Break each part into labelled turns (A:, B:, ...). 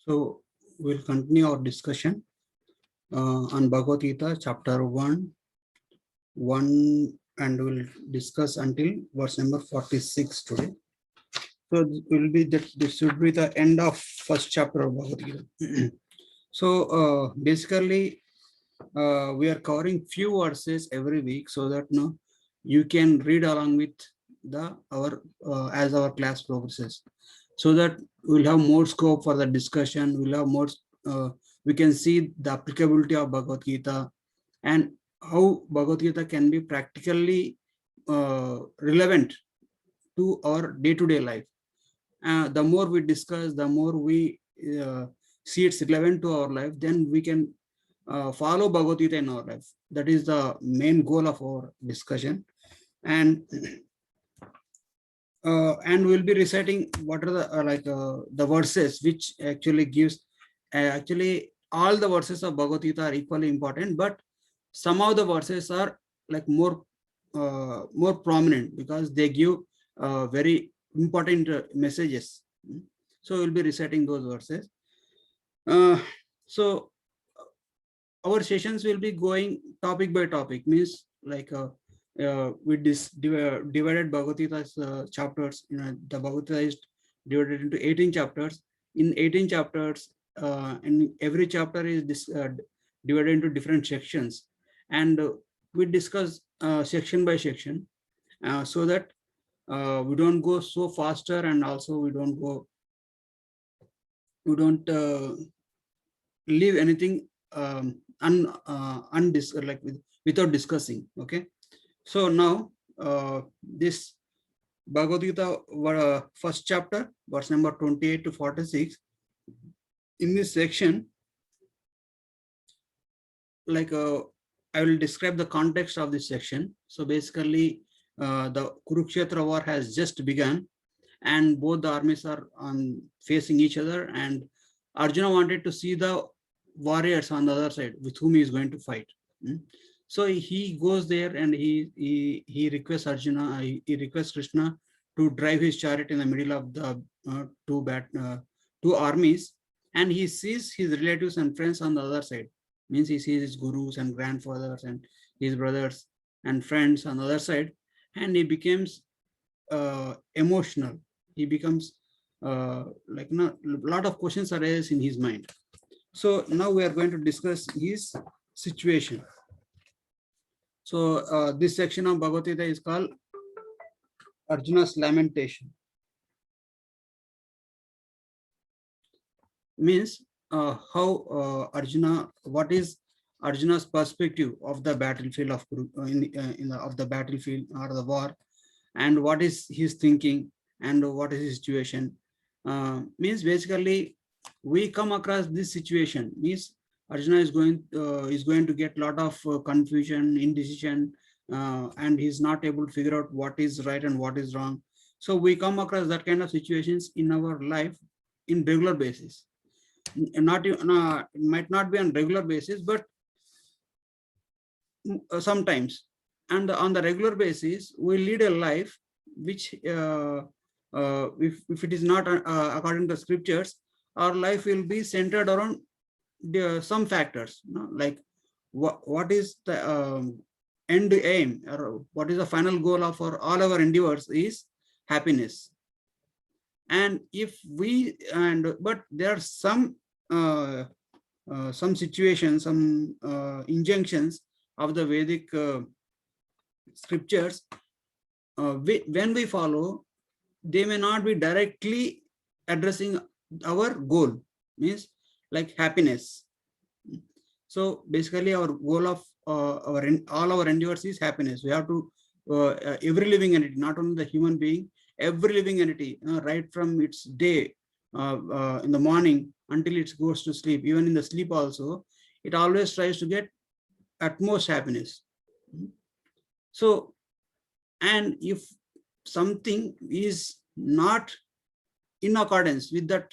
A: So we'll continue our discussion on Bhagavad Gita, chapter 1, and we'll discuss until verse number 46 today. So this should be the end of first chapter of Bhagavad Gita. So basically, we are covering few verses every week so that you can read along with as our class progresses, so that we'll have more scope for the discussion. We'll have more. We can see the applicability of Bhagavad Gita and how Bhagavad Gita can be practically relevant to our day-to-day life. The more we discuss, the more we see it's relevant to our life, then we can follow Bhagavad Gita in our life. That is the main goal of our discussion. And we'll be reciting what are the verses which actually gives actually all the verses of Bhagavad Gita are equally important, but some of the verses are like more prominent because they give very important messages. So we'll be reciting those verses. So our sessions will be going topic by topic, means like we divided Bhagavad Gita's chapters. The Bhagavad Gita is divided into 18 chapters. In 18 chapters, and every chapter is divided into different sections, and we discuss section by section, so that we don't go so faster, and also we don't leave anything without discussing. Okay, so now this Bhagavad Gita first chapter, verse number 28 to 46. In this section, I will describe the context of this section. So basically, the Kurukshetra war has just begun, and both the armies are facing each other, and Arjuna wanted to see the warriors on the other side with whom he is going to fight. So he goes there and he requests Arjuna, he requests Krishna to drive his chariot in the middle of the two armies, and he sees his relatives and friends on the other side. Means he sees his gurus and grandfathers and his brothers and friends on the other side, and he becomes emotional. He becomes a lot of questions arise in his mind. So now we are going to discuss his situation. So this section of Bhagavad Gita is called Arjuna's lamentation. Means how Arjuna, what is Arjuna's perspective of the battlefield of the battlefield or the war, and what is his thinking and what is his situation. Means basically we come across this situation, means Arjuna is going to get a lot of confusion, indecision, and he's not able to figure out what is right and what is wrong. So we come across that kind of situations in our life in regular basis. It might not be on regular basis, but sometimes. And on the regular basis, we lead a life which, if it is not according to scriptures, our life will be centered around some factors, like what is the end aim, or what is the final goal of all our endeavors is happiness. And but there are some situations, some injunctions of the Vedic scriptures, when we follow, they may not be directly addressing our goal, means like happiness. So basically our goal of all our endeavors is happiness. We have to every living entity, not only the human being, every living entity, right from its day in the morning until it goes to sleep, even in the sleep also, it always tries to get utmost happiness. So, and if something is not in accordance with that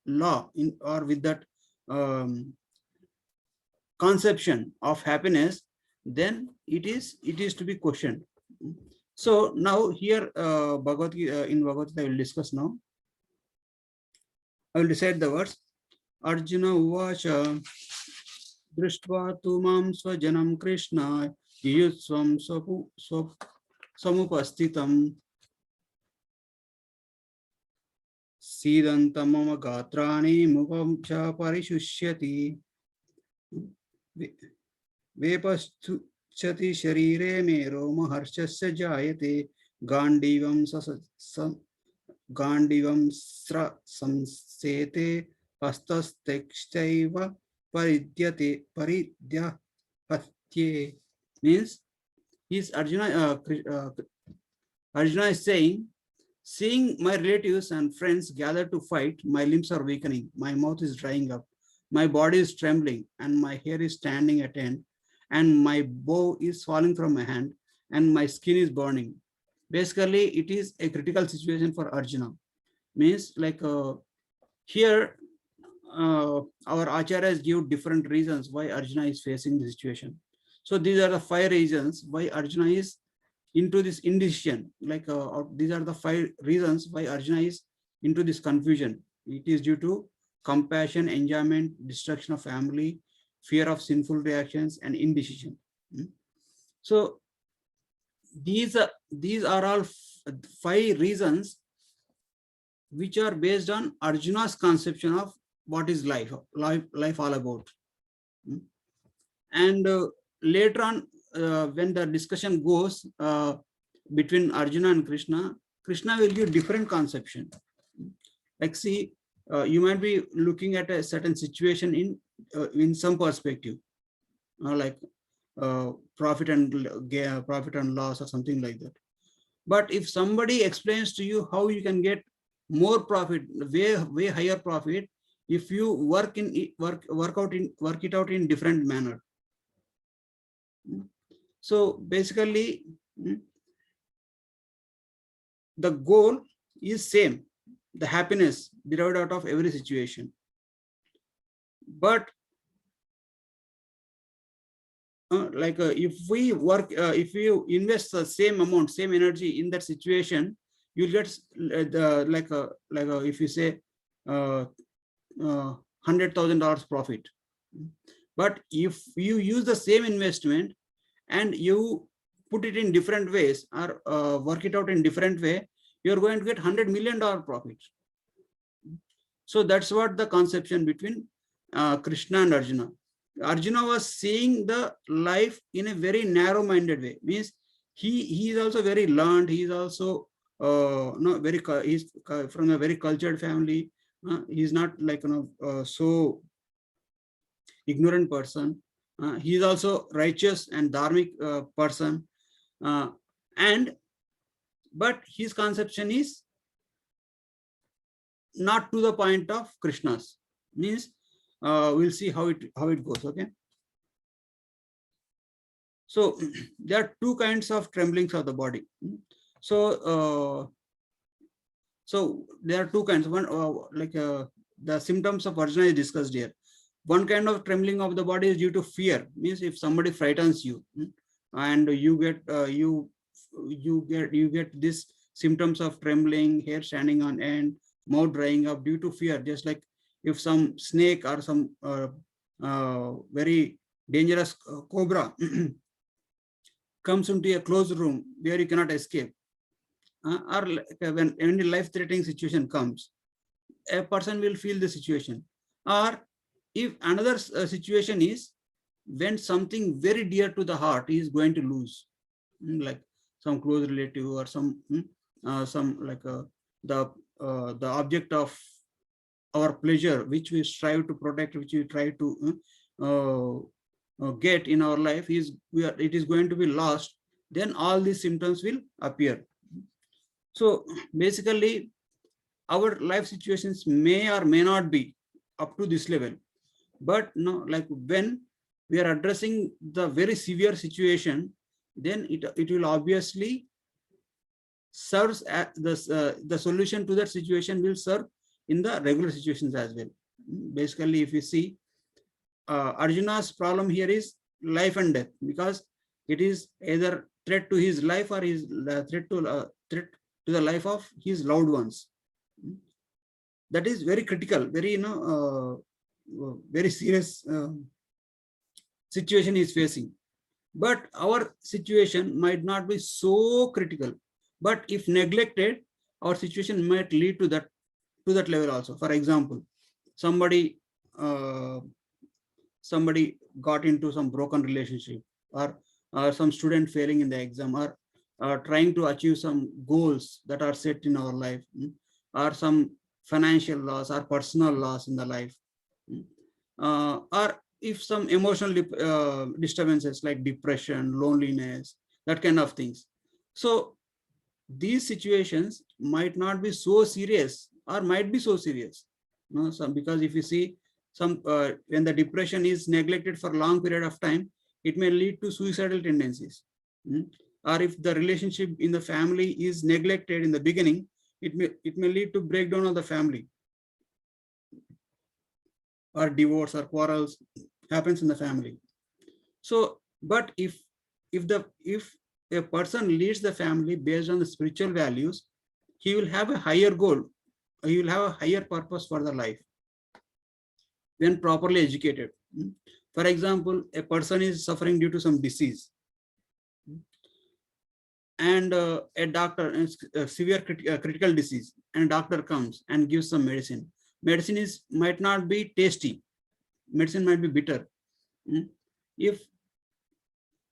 A: law or with that conception of happiness, then it is to be questioned. So now here in Bhagavad Gita I will discuss now. I will recite the words. Arjuna Uvacha Drishtva tu mam swajanam Krishna Yutsvam Samupastitam Siddhanta mama gatrani mukam cha parishusyati Vepastu chati sharire me roma harshasya jayate Gandivam Gandivam sra samsete pastastekshaiva paridyate paridyahatye means is Arjuna Arjuna is saying, seeing my relatives and friends gather to fight, my limbs are weakening, my mouth is drying up, my body is trembling, and my hair is standing at end, and my bow is falling from my hand, and my skin is burning. Basically, it is a critical situation for Arjuna. Means like here, our acharyas give different reasons why Arjuna is facing the situation. So these are the 5 reasons why Arjuna is into this indecision. Like these are the 5 reasons why Arjuna is into this confusion. It is due to compassion, enjoyment, destruction of family, fear of sinful reactions, and indecision. So these are all 5 reasons which are based on Arjuna's conception of what is life all about. And later on, when the discussion goes between Arjuna and Krishna, Krishna will give different conception. Like see, you might be looking at a certain situation in some perspective, like profit and loss or something like that. But if somebody explains to you how you can get more profit, way higher profit, if you work it out in different manner. So basically, the goal is same, the happiness derived out of every situation. But if we work, if you invest the same amount, same energy in that situation, you'll get if you say $100,000 profit. But if you use the same investment and you put it in different ways or work it out in different way, you're going to get $100 million profit. So that's what the conception between Krishna and Arjuna. Arjuna was seeing the life in a very narrow-minded way. Means he is also very learned. He is also he's from a very cultured family. He's not like so ignorant person. He is also righteous and dharmic person. But his conception is not to the point of Krishna's. Means we'll see how it goes. Okay. So there are 2 kinds of tremblings of the body. So there are 2 kinds. One the symptoms of Arjuna is discussed here. One kind of trembling of the body is due to fear. Means if somebody frightens you, and you get this symptoms of trembling, hair standing on end, mouth drying up due to fear. Just like if some snake or some very dangerous cobra comes into a closed room where you cannot escape, or when any life-threatening situation comes, a person will feel the situation. Or if another situation is when something very dear to the heart is going to lose, like some close relative or some the object of our pleasure, which we strive to protect, which we try to get in our life, it is going to be lost, then all these symptoms will appear. So basically, our life situations may or may not be up to this level, but no, like when we are addressing the very severe situation, then it will obviously serves as the solution to that situation will serve in the regular situations as well. Basically, if you see, Arjuna's problem here is life and death, because it is either threat to his life or his threat to the life of his loved ones. That is very critical, very very serious situation is facing. But our situation might not be so critical. But if neglected, our situation might lead to that level also. For example, somebody somebody got into some broken relationship, or some student failing in the exam, or trying to achieve some goals that are set in our life, or some financial loss or personal loss in the life, or if some emotional disturbances like depression, loneliness, that kind of things. So these situations might not be so serious or might be so serious. Because if you see some when the depression is neglected for a long period of time, it may lead to suicidal tendencies. Or if the relationship in the family is neglected in the beginning, it may lead to breakdown of the family, or divorce or quarrels happens in the family. So, but if a person leads the family based on the spiritual values, he will have a higher goal, he will have a higher purpose for the life when properly educated. For example, a person is suffering due to some disease, and a doctor, a severe critical disease, and a doctor comes and gives some medicine. Medicine might not be tasty, medicine might be bitter.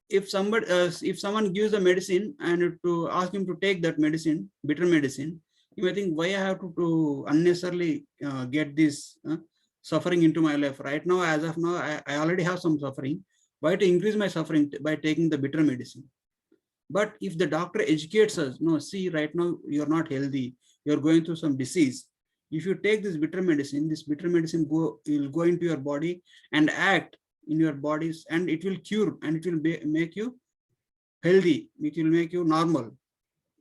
A: If someone gives the medicine and to ask him to take that medicine, bitter medicine, you may think, why I have to unnecessarily get this suffering into my life right now. As of now, I already have some suffering. Why to increase my suffering by taking the bitter medicine? But if the doctor educates us, no, see, right now you're not healthy, you're going through some disease. If you take this bitter medicine will go into your body and act in your bodies, and it will cure, and it will make you healthy, it will make you normal.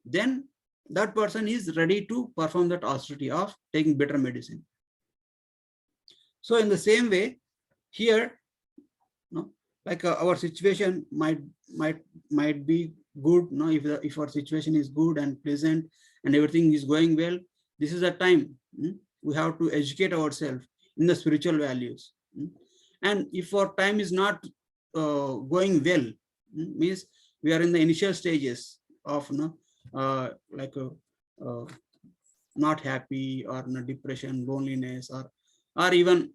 A: Then that person is ready to perform that austerity of taking bitter medicine. So in the same way, here, like our situation might be good. If our situation is good and pleasant and everything is going well, this is a time we have to educate ourselves in the spiritual values. And if our time is not going well, means we are in the initial stages of not happy, or depression, loneliness, or even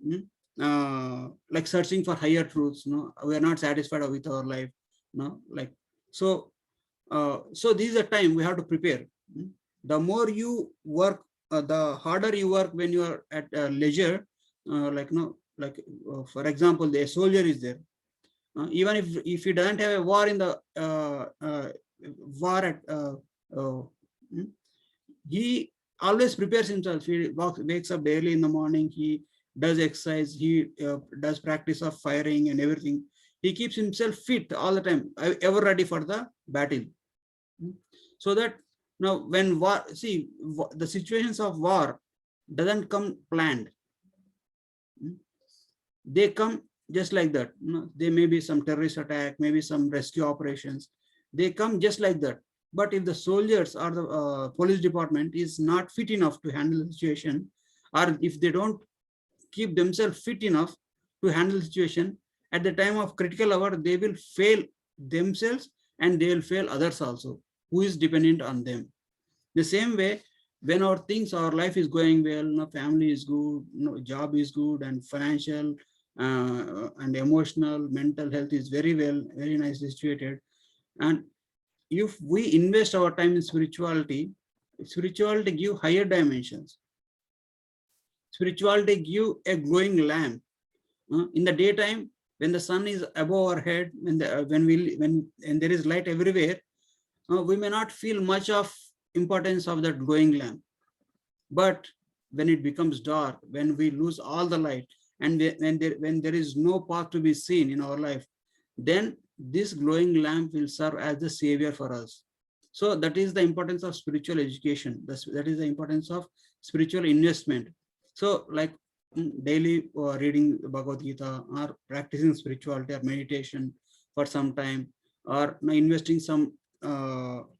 A: like searching for higher truths. We are not satisfied with our life. So this is a time we have to prepare. The more you work, the harder you work when you are at leisure. For example, the soldier is there. Even if he doesn't have a war in the war at he always prepares himself. He wakes up early in the morning. He does exercise. He does practice of firing and everything. He keeps himself fit all the time, ever ready for the battle. So that now when war, see, the situations of war doesn't come planned. They come just like that. There may be some terrorist attack, maybe some rescue operations. They come just like that. But if the soldiers or the police department is not fit enough to handle the situation, or if they don't keep themselves fit enough to handle the situation, at the time of critical hour, they will fail themselves and they will fail others also, who is dependent on them. The same way, when our life is going well, family is good, job is good, and financial and emotional, mental health is very well, very nicely situated. And if we invest our time in spirituality give higher dimensions. Spirituality give a glowing lamp. In the daytime, when the sun is above our head, when there is light everywhere, we may not feel much of importance of that glowing lamp. But when it becomes dark, when we lose all the light, and when there is no path to be seen in our life, then this glowing lamp will serve as the savior for us. So that is the importance of spiritual education. That is the importance of spiritual investment. So like daily reading Bhagavad Gita, or practicing spirituality or meditation for some time, or investing some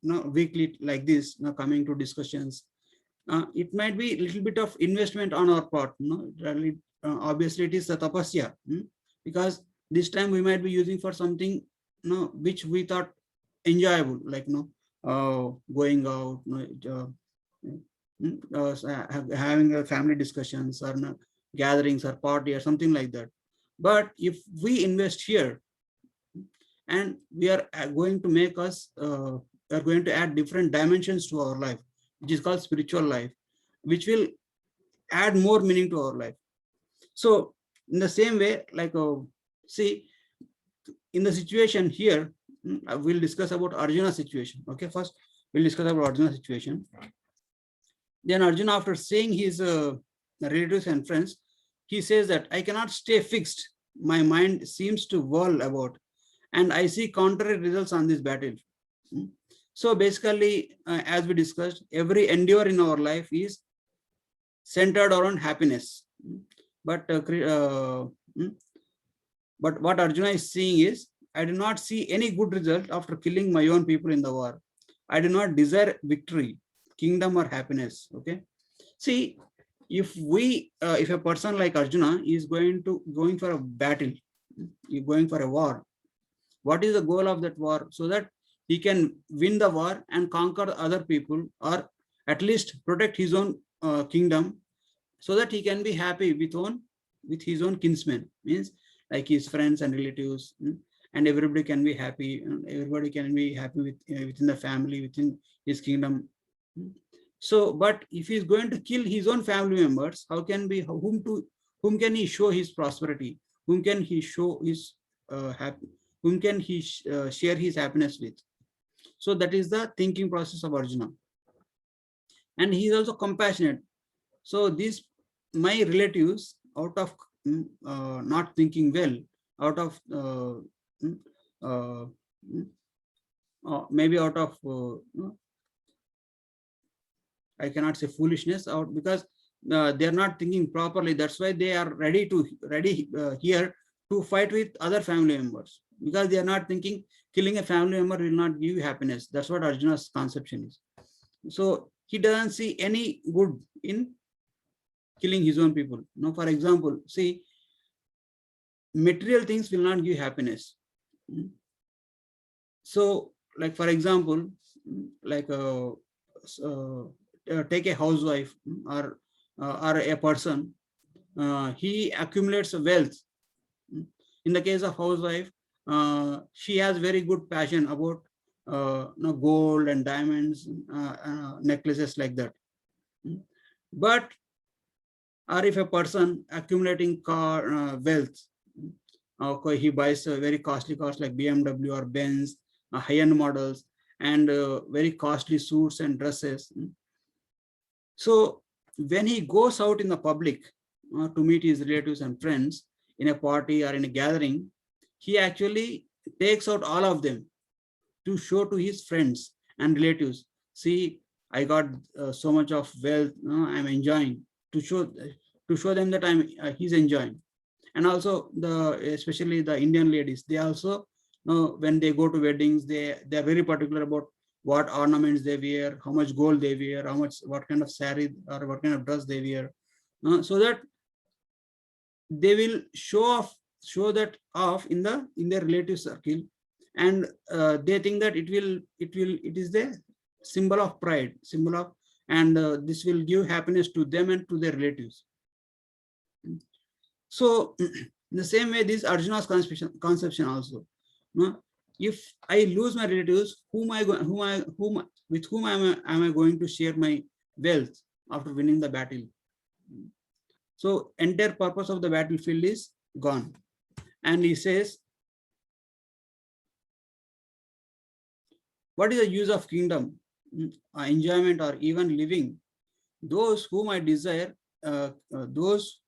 A: weekly like this, coming to discussions, it might be a little bit of investment on our part. Really, obviously it is the tapasya, because this time we might be using for something which we thought enjoyable, like going out, having a family discussions or gatherings or party or something like that. But if we invest here, and we are going to make us are going to add different dimensions to our life, which is called spiritual life, which will add more meaning to our life. So in the same way, like see, in the situation here, we'll discuss about Arjuna's situation. Okay, first we'll discuss about Arjuna's situation. Then Arjuna, after seeing his relatives and friends, he says that I cannot stay fixed. My mind seems to whirl about, and I see contrary results on this battle. So basically, as we discussed, every endeavor in our life is centered around happiness. But what Arjuna is seeing is, I do not see any good result after killing my own people in the war. I do not desire victory, kingdom, or happiness. Okay. See, if a person like Arjuna is going for a battle, going for a war, what is the goal of that war? So that he can win the war and conquer other people, or at least protect his own kingdom, so that he can be happy with his own kinsmen, means like his friends and relatives, and everybody can be happy. Everybody can be happy within the family, within his kingdom. So, but if he is going to kill his own family members, how can be whom can he show his prosperity? Whom can he show his happy? Whom can he share his happiness with? So that is the thinking process of Arjuna. And he is also compassionate. So these my relatives, out of not thinking well, out of maybe out of I cannot say foolishness, out because they are not thinking properly. That's why they are ready here to fight with other family members, because they are not thinking killing a family member will not give you happiness. That's what Arjuna's conception is. So he doesn't see any good in killing his own people. Now, for example, see, material things will not give happiness. So, like for example, like take a housewife or a person, he accumulates wealth. In the case of housewife, she has very good passion about gold and diamonds, necklaces like that. But or if a person accumulating car wealth, okay, he buys very costly cars like BMW or Benz, high-end models, and very costly suits and dresses. So when he goes out in the public to meet his relatives and friends in a party or in a gathering, he actually takes out all of them to show to his friends and relatives. See, I got so much of wealth, I'm enjoying, to show them that he's enjoying. And also especially the Indian ladies, they also when they go to weddings, they are very particular about what ornaments they wear, how much gold they wear, what kind of saree or what kind of dress they wear, so that they will show that off in their relative circle, and they think that it is the symbol of pride, and this will give happiness to them and to their relatives. So in the same way, this Arjuna's conception also. If I lose my relatives, with whom am I going to share my wealth after winning the battle? So entire purpose of the battlefield is gone. And he says, what is the use of kingdom, enjoyment, or even living? Those whom I desire, those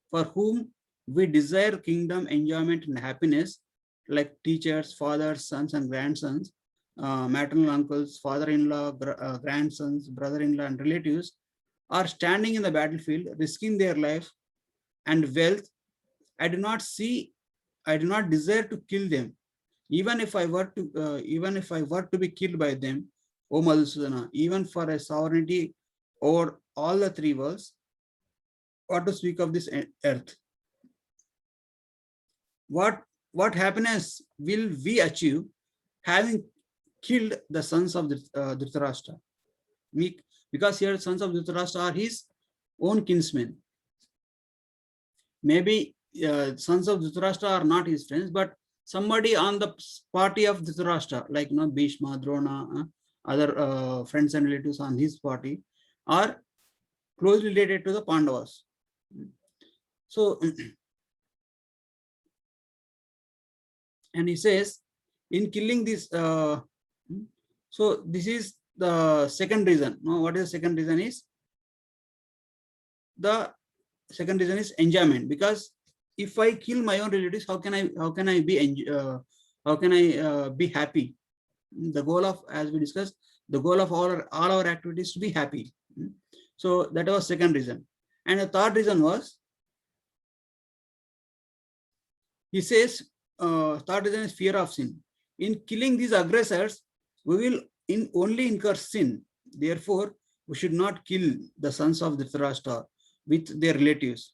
A: for whom we desire kingdom, enjoyment, and happiness, like teachers, fathers, sons, and grandsons, maternal uncles, father-in-law, grandsons, brother-in-law, and relatives, are standing in the battlefield, risking their life and wealth. I do not desire to kill them, even if I were to be killed by them, O Madhusudana, even for a sovereignty over all the three worlds, what to speak of this earth. What happiness will we achieve having killed the sons of Dhritarashtra? Because here sons of Dhritarashtra are his own kinsmen. Maybe sons of Dhritarashtra are not his friends, but somebody on the party of Dhritarashtra, like Bhishma, Drona, other friends and relatives on his party, are closely related to the Pandavas. So, and he says, in killing this, so this is the second reason. What is the second reason is? The second reason is enjoyment, because if I kill my own relatives, how can I be happy? The goal of, as we discussed, the goal of all our activities to be happy. So that was second reason. And the third reason was, he says, third reason is fear of sin. In killing these aggressors, we will only incur sin. Therefore, we should not kill the sons of Dhritarashtra with their relatives.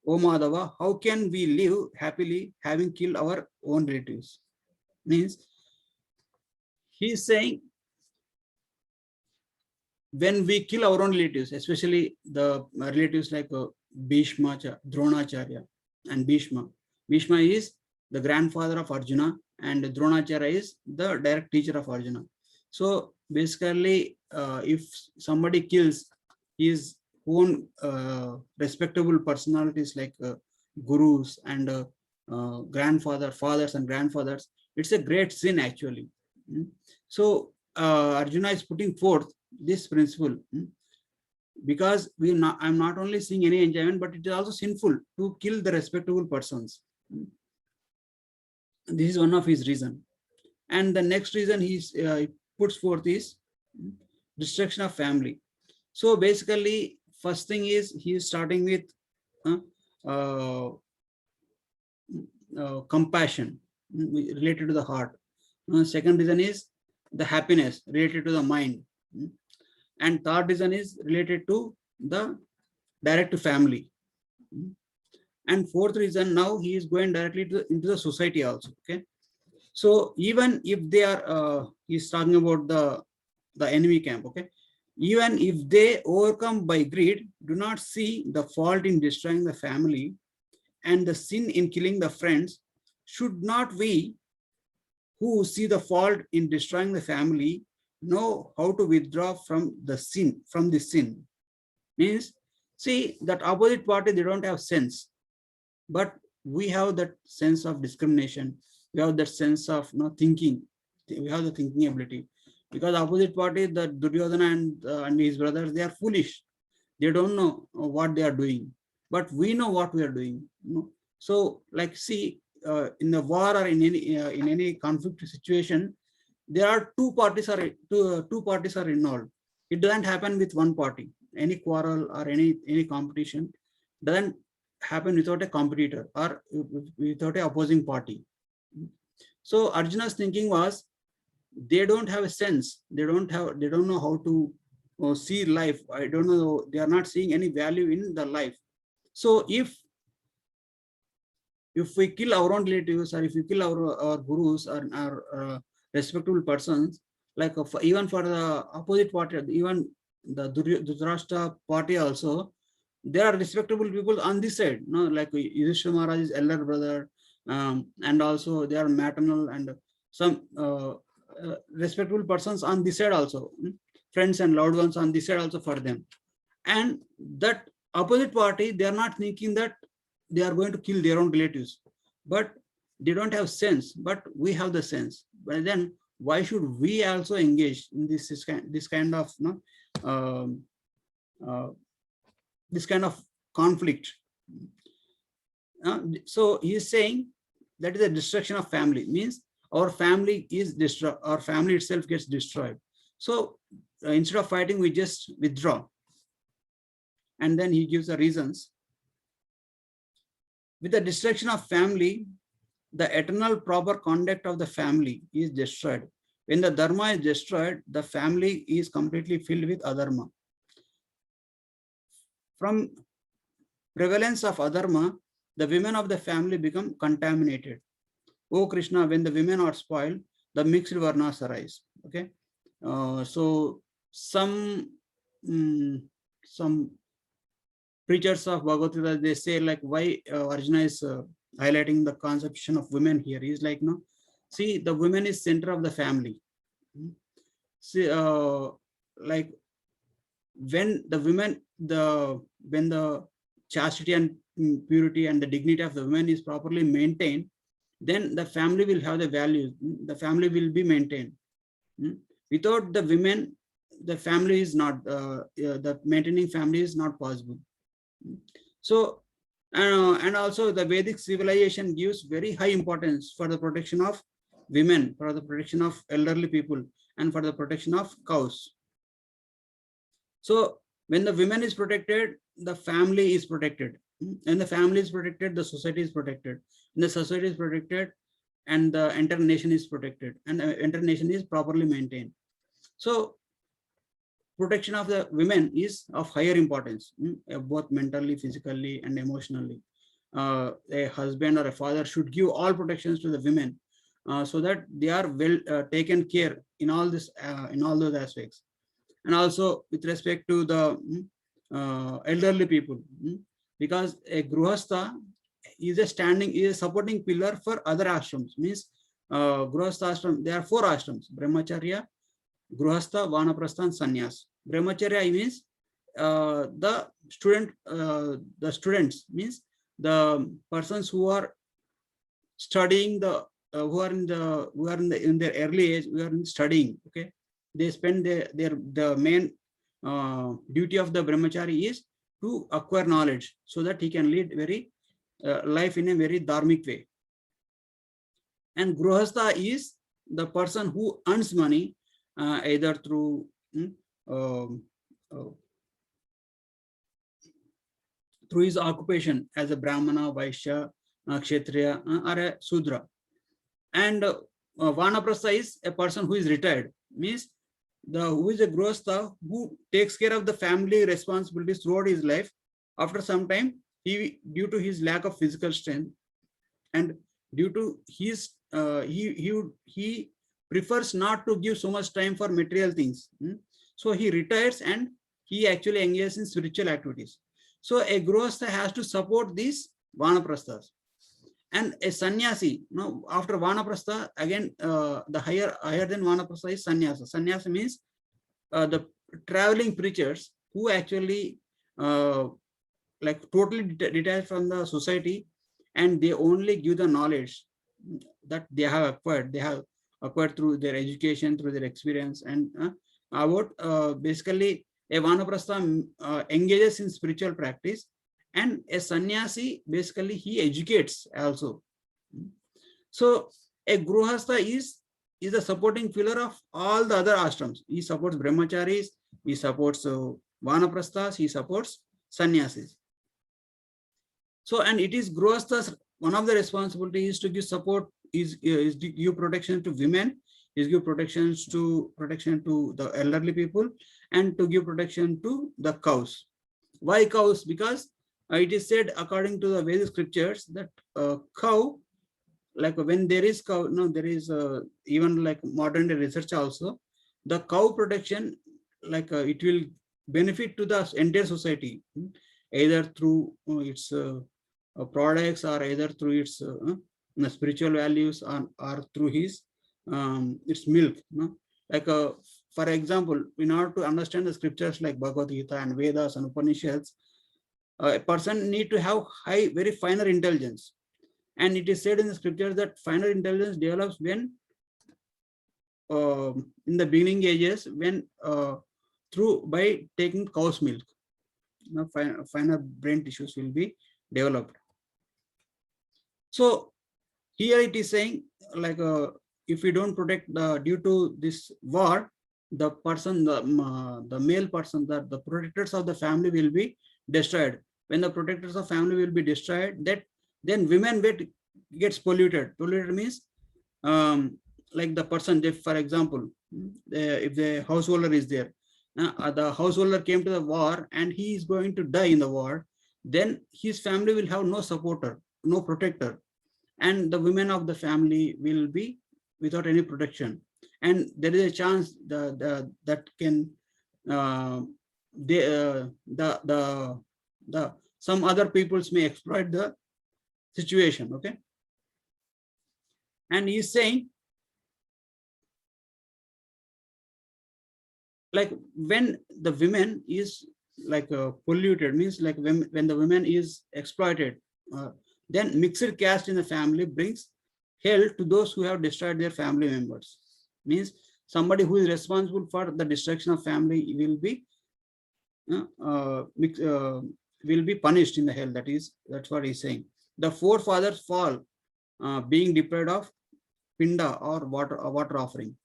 A: O Madhava, how can we live happily having killed our own relatives? Means, he is saying, when we kill our own relatives, especially the relatives like Bhishma, Dronacharya and Bhishma. Bhishma is the grandfather of Arjuna and Dronacharya is the direct teacher of Arjuna. So basically, if somebody kills his own respectable personalities like gurus and fathers and grandfathers, it's a great sin actually. So Arjuna is putting forth this principle because I'm not only seeing any enjoyment, but it is also sinful to kill the respectable persons. This is one of his reasons. And the next reason he puts forth is destruction of family. So basically, first thing is he is starting with compassion related to the heart. Second reason is the happiness related to the mind. And third reason is related to the direct to family. And fourth reason, now he is going directly into the society also. Okay. So even if they are, he's talking about the enemy camp. Okay. Even if they overcome by greed, do not see the fault in destroying the family and the sin in killing the friends, should not we who see the fault in destroying the family know how to withdraw from the sin, Means, see, that opposite party, they don't have sense, but we have that sense of discrimination. We have that sense of thinking. We have the thinking ability, because opposite party, the Duryodhana and his brothers, they are foolish. They don't know what they are doing, but we know what we are doing. So, like, see, in the war or in any conflict situation, there are two parties are involved. It doesn't happen with one party. Any quarrel or any competition doesn't happen without a competitor or without an opposing party. So Arjuna's thinking was, they don't have a sense. They don't know how to see life. I don't know. They are not seeing any value in the life. So if we kill our own relatives, or if we kill our gurus or our respectable persons, like even for the opposite party, even the Dhritarashtra party also, there are respectable people on this side, like Yudhishthira Maharaj's elder brother, and also they are maternal and some respectable persons on this side also, friends and loved ones on this side also for them. And that opposite party, they are not thinking that they are going to kill their own relatives, but they don't have sense, but we have the sense. But then why should we also engage in this kind of this kind of conflict? So he is saying that is a destruction of family, means our family is destroyed, our family itself gets destroyed. So instead of fighting, we just withdraw. And then he gives the reasons. With the destruction of family, the eternal proper conduct of the family is destroyed. When the dharma is destroyed, the family is completely filled with adharma. from prevalence of adharma, the women of the family become contaminated. Oh Krishna, when the women are spoiled, the mixed varnas arise. Okay, so some preachers of Bhagavad Gita, they say like why Arjuna is highlighting the conception of women here. He's like, no, see, the women is center of the family. See, like when the women, when the chastity and purity and the dignity of the women is properly maintained, then the family will have the values. The family will be maintained. Without the women, the family is not, the maintaining family is not possible. So, and also the Vedic civilization gives very high importance for the protection of women, for the protection of elderly people, and for the protection of cows. So when the women is protected, the family is protected. And the family is protected, the society is protected. And the society is protected, and the entire nation is protected, and the entire nation is properly maintained. So protection of the women is of higher importance, both mentally, physically, and emotionally. A husband or a father should give all protections to the women, so that they are well taken care in all this, in all those aspects. And also with respect to the elderly people, because a gruhastha is a supporting pillar for other ashrams. Means gruhastha ashram, there are 4 ashrams: brahmacharya, gruhastha, vanaprastha, and sannyas. Brahmacharya means the students, means the persons who are studying, who are in their early age, who are in studying. Okay, they spend the main duty of the brahmachari is to acquire knowledge, so that he can lead very life in a very dharmic way. And gruhastha is the person who earns money either through through his occupation as a brahmana, vaishya, kshatriya, or a sudra. And vanaprastha is a person who is retired, means who is a grostha, who takes care of the family responsibilities throughout his life. After some time, due to his lack of physical strength, and due to his he prefers not to give so much time for material things. So he retires and he actually engages in spiritual activities. So a grostha has to support these vanaprasthas. And a sannyasi, after vanaprastha, again, the higher than vanaprastha is sannyasa. Sannyasa means the traveling preachers who actually like totally detached from the society, and they only give the knowledge that they have acquired. They have acquired through their education, through their experience, and about basically a vanaprastha engages in spiritual practice. And a sannyasi, basically, he educates also. So a gruhastha is a supporting pillar of all the other ashrams. He supports brahmacharis, he supports vanaprasthas, he supports sannyasis. So, and it is gruhastha's one of the responsibilities is to give support, is to give protection to women, is give protection to the elderly people, and to give protection to the cows. Why cows? Because it is said according to the Vedic scriptures that cow, like when there is cow, there is even like modern day research also, the cow protection, like it will benefit to the entire society, either through its products, or either through its spiritual values, or through his its milk. Like for example, in order to understand the scriptures like Bhagavad Gita and Vedas and Upanishads, a person need to have very finer intelligence. And it is said in the scriptures that finer intelligence develops when in the beginning ages, when by taking cow's milk, finer brain tissues will be developed. So here it is saying, like if we don't protect due to this war, the person, the male person, the protectors of the family will be destroyed. When the protectors of family will be destroyed, then women gets polluted. Polluted means like the person, if, for example, if the householder is there, the householder came to the war and he is going to die in the war, then his family will have no supporter, no protector, and the women of the family will be without any protection. And there is a chance that can the some other peoples may exploit the situation. Okay, and he's saying, like, when the women is like polluted, means like when the women is exploited, then mixed caste in the family brings hell to those who have destroyed their family members. Means somebody who is responsible for the destruction of family will be punished in the hell. That's what he's saying. The forefathers fall, being deprived of pinda or water offering.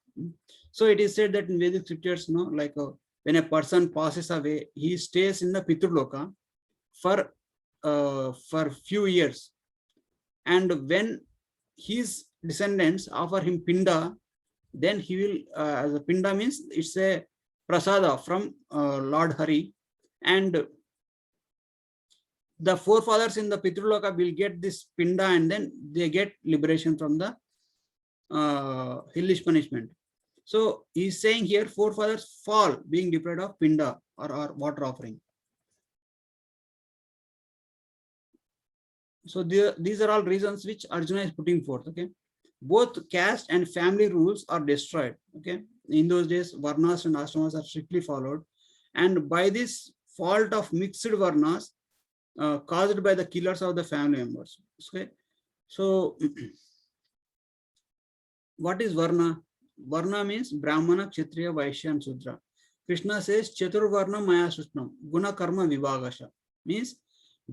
A: So it is said that in Vedic scriptures, like when a person passes away, he stays in the Pitraloka for few years, and when his descendants offer him pinda, then he will, as a pinda means it's a prasada from Lord Hari, and the forefathers in the Pitraloka will get this pinda, and then they get liberation from the hellish punishment. So he's saying here forefathers fall, being deprived of pinda or water offering. So these are all reasons which Arjuna is putting forth. Okay, both caste and family rules are destroyed. Okay, in those days varnas and ashramas are strictly followed, and by this fault of mixed varnas caused by the killers of the family members. Okay, so what is varna? Varna means Brahmana, Kshatriya, Vaishya, and Sudra. Krishna says Chaturvarna Maya Sushnam, Guna Karma Vibhagasha. Means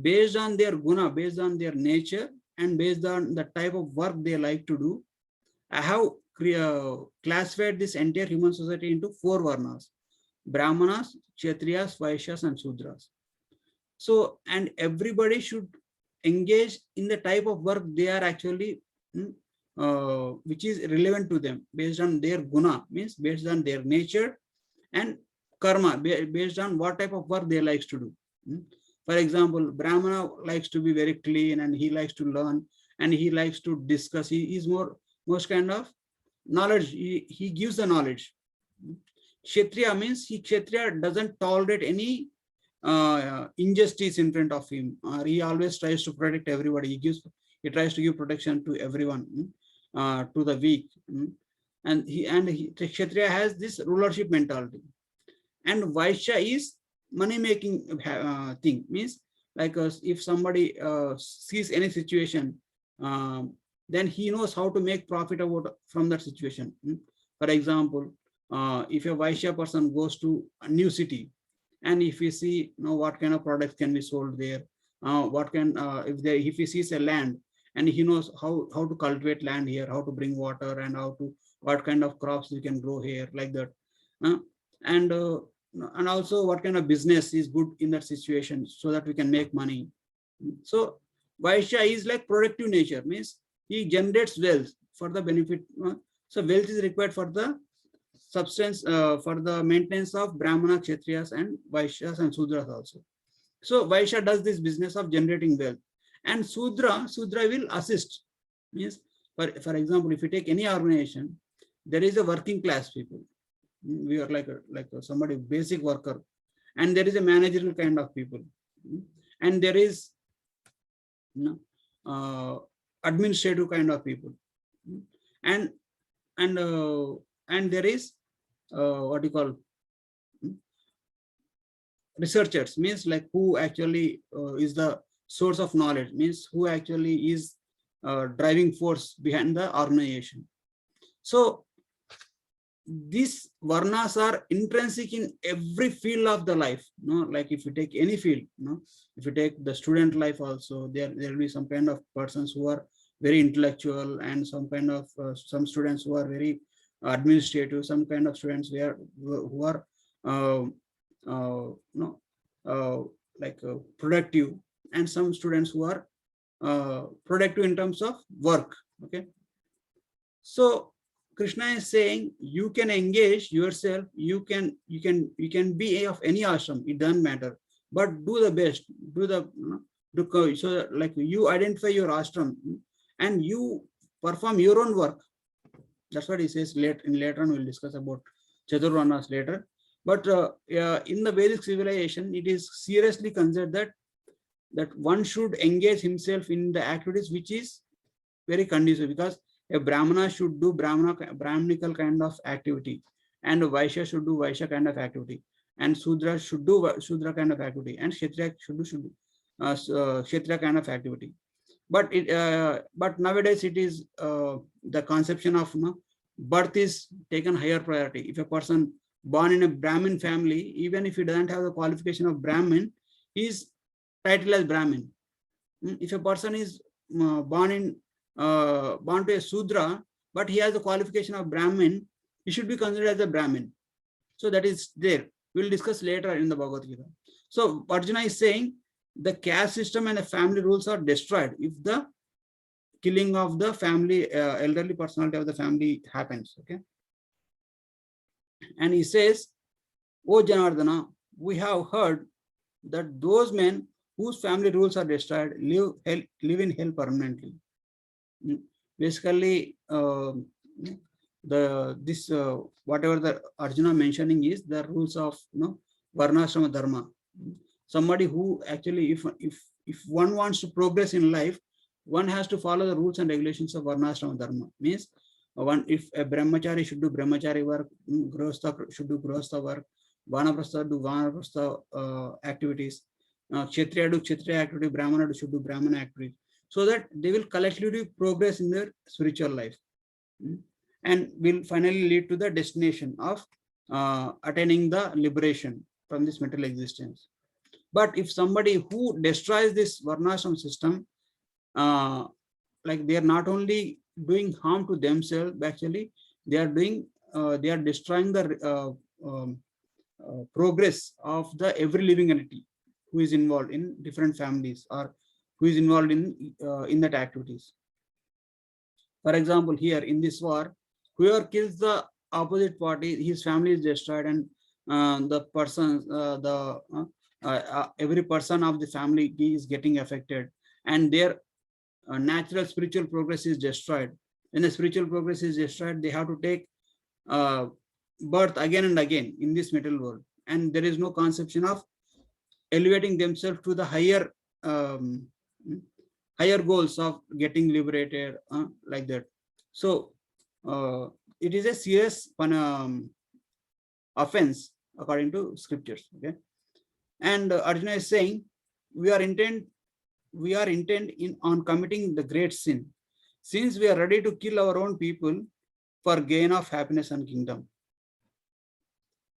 A: based on their guna, based on their nature, and based on the type of work they like to do, I have classified this entire human society into 4 varnas: Brahmanas, Kshatriyas, Vaishyas, and Sudras. So, and everybody should engage in the type of work they are actually which is relevant to them based on their guna, means based on their nature, and karma, based on what type of work they likes to do. For example, Brahmana likes to be very clean, and he likes to learn, and he likes to discuss. He is most kind of knowledge. He gives the knowledge. Kshatriya means Kshatriya doesn't tolerate any injustice in front of him, or he always tries to protect everybody. He tries to give protection to everyone, to the weak. And Kshatriya has this rulership mentality. And Vaishya is money making thing, means like if somebody sees any situation, then he knows how to make profit from that situation. For example, if a Vaishya person goes to a new city, and if we see what kind of products can be sold there, if he sees a land, and he knows how to cultivate land here, how to bring water, and what kind of crops we can grow here, like that, and also what kind of business is good in that situation, so that we can make money. So Vaishya is like productive nature, means he generates wealth for the benefit. So wealth is required for the substance, for the maintenance of Brahmana, Kshatriyas, and Vaishyas, and Sudras also. So Vaishya does this business of generating wealth, and Sudra will assist. Means, for example, if you take any organization, there is a working class people. We are like somebody basic worker, and there is a managerial kind of people, and there is administrative kind of people, and there is what you call researchers, means like who actually is the source of knowledge, means who actually is driving force behind the organization. So these varnas are intrinsic in every field of the life. Like if you take any field, if you take the student life also, there will be some kind of persons who are very intellectual, and some kind of some students who are very administrative, some kind of students who are productive, and some students who are productive in terms of work. Okay, so Krishna is saying you can engage yourself, you can be of any ashram, it doesn't matter, but do the best, do the so that, like, you identify your ashram and you perform your own work. That's what he says. Later on we'll discuss about Chaturvarnas later. But in the Vedic civilization, it is seriously considered that one should engage himself in the activities which is very conducive, because a Brahmana should do Brahmanical kind of activity, and a Vaishya should do Vaishya kind of activity, and Sudra should do Sudra kind of activity, and Kshatriya should do Kshatriya kind of activity. But nowadays it is the conception of birth is taken higher priority. If a person born in a Brahmin family, even if he doesn't have the qualification of Brahmin, he is titled as Brahmin. If a person is born to a Sudra, but he has the qualification of Brahmin, he should be considered as a Brahmin. So that is there. We'll discuss later in the Bhagavad Gita. So Arjuna is saying the caste system and the family rules are destroyed if the killing of the family, elderly personality of the family happens. Okay. And he says, "O Janardana, we have heard that those men whose family rules are destroyed live in hell permanently." Basically, whatever the Arjuna mentioning is the rules of Varnashrama Dharma. Somebody who actually, if one wants to progress in life, one has to follow the rules and regulations of Varnashrama Dharma. Means, if a brahmachari should do brahmachari work, grihastha should do grihastha work, vanaprastha do vanaprastha activities, kshatriya do kshatriya activity, brahmana should do brahmana activity, so that they will collectively progress in their spiritual life, and will finally lead to the destination of attaining the liberation from this material existence. But if somebody who destroys this varnashram system, like, they are not only doing harm to themselves, but actually they are destroying the progress of the every living entity who is involved in different families, or who is involved in that activities. For example, here in this war, whoever kills the opposite party, his family is destroyed, and the person, every person of the family is getting affected, and their natural spiritual progress is destroyed. When the spiritual progress is destroyed, they have to take birth again and again in this material world, and there is no conception of elevating themselves to the higher goals of getting liberated, like that. So it is a serious offense according to scriptures. Okay, and Arjuna is saying we are intent on committing the great sin, since we are ready to kill our own people for gain of happiness and kingdom.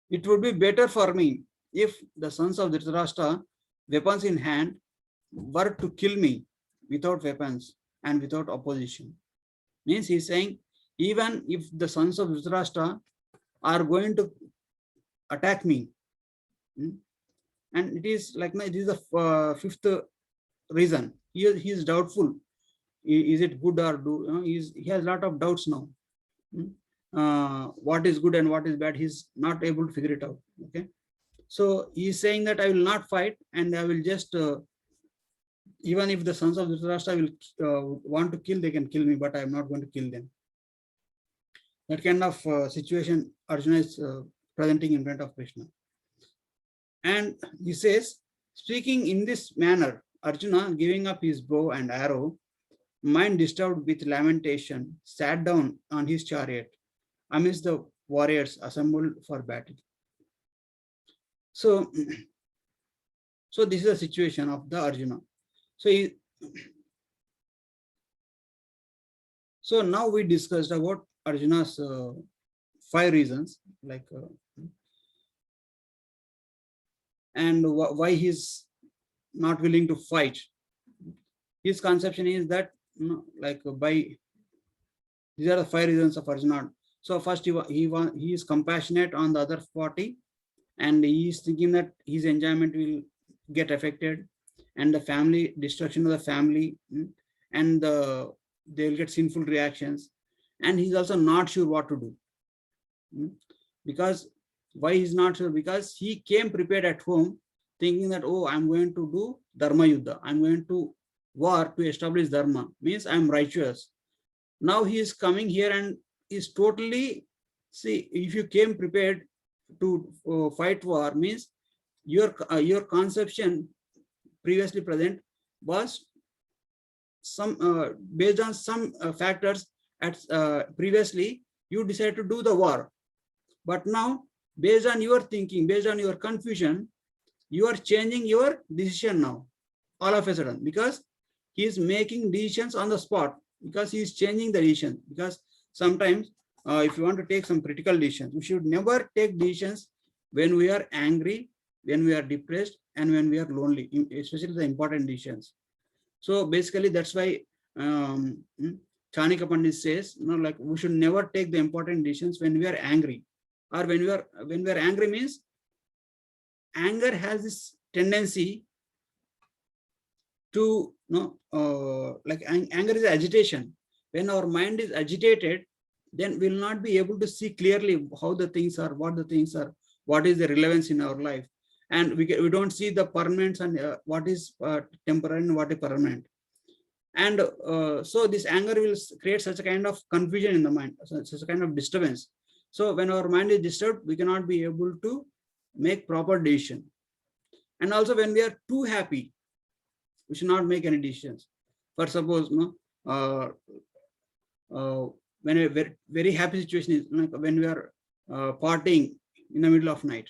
A: It would be better for me if the sons of Dhritarashtra, weapons in hand, were to kill me without weapons and without opposition. Means he's saying, even if the sons of Dhritarashtra are going to attack me, and it is like, it is the fifth reason. He is doubtful. Is it good or do? He has a lot of doubts now. What is good and what is bad, he's not able to figure it out. Okay, so he's saying that I will not fight, and I will just, even if the sons of Dhritarashtra will want to kill, they can kill me, but I am not going to kill them. That kind of situation Arjuna is presenting in front of Krishna. And he says, speaking in this manner, Arjuna, giving up his bow and arrow, mind disturbed with lamentation, sat down on his chariot amidst the warriors assembled for battle. So this is the situation of the Arjuna. So now we discussed about Arjuna's 5 reasons, like, and why he's not willing to fight. His conception is that, these are the 5 reasons of Arjuna. So first, he is compassionate on the other party, and he is thinking that his enjoyment will get affected, and the family, destruction of the family, and they will get sinful reactions. and he's also not sure what to do. Because why he's not sure? Because he came prepared at home thinking that, oh, I'm going to do dharma yuddha, I'm going to war to establish dharma, means I'm righteous. Now he is coming here and is totally, see, if you came prepared to fight war, means your conception previously present was some based on some factors at previously you decided to do the war, but now based on your thinking, based on your confusion, you are changing your decision now all of a sudden, because he is making decisions on the spot, because he is changing the decision. Because sometimes if you want to take some critical decisions, we should never take decisions when we are angry, when we are depressed, and when we are lonely, especially the important decisions. So basically that's why Chanakya Pandit says, like we should never take the important decisions when we are angry, or when we are angry, means anger has this tendency to like anger is agitation. When our mind is agitated, then we'll not be able to see clearly how the things are, what the things are, what is the relevance in our life, and we don't see the permanence and what is temporary and what is permanent. And so this anger will create such a kind of confusion in the mind, such a kind of disturbance. So when our mind is disturbed, we cannot be able to make proper decision. And also when we are too happy, we should not make any decisions. For suppose, when a very happy situation is like when we are partying in the middle of night,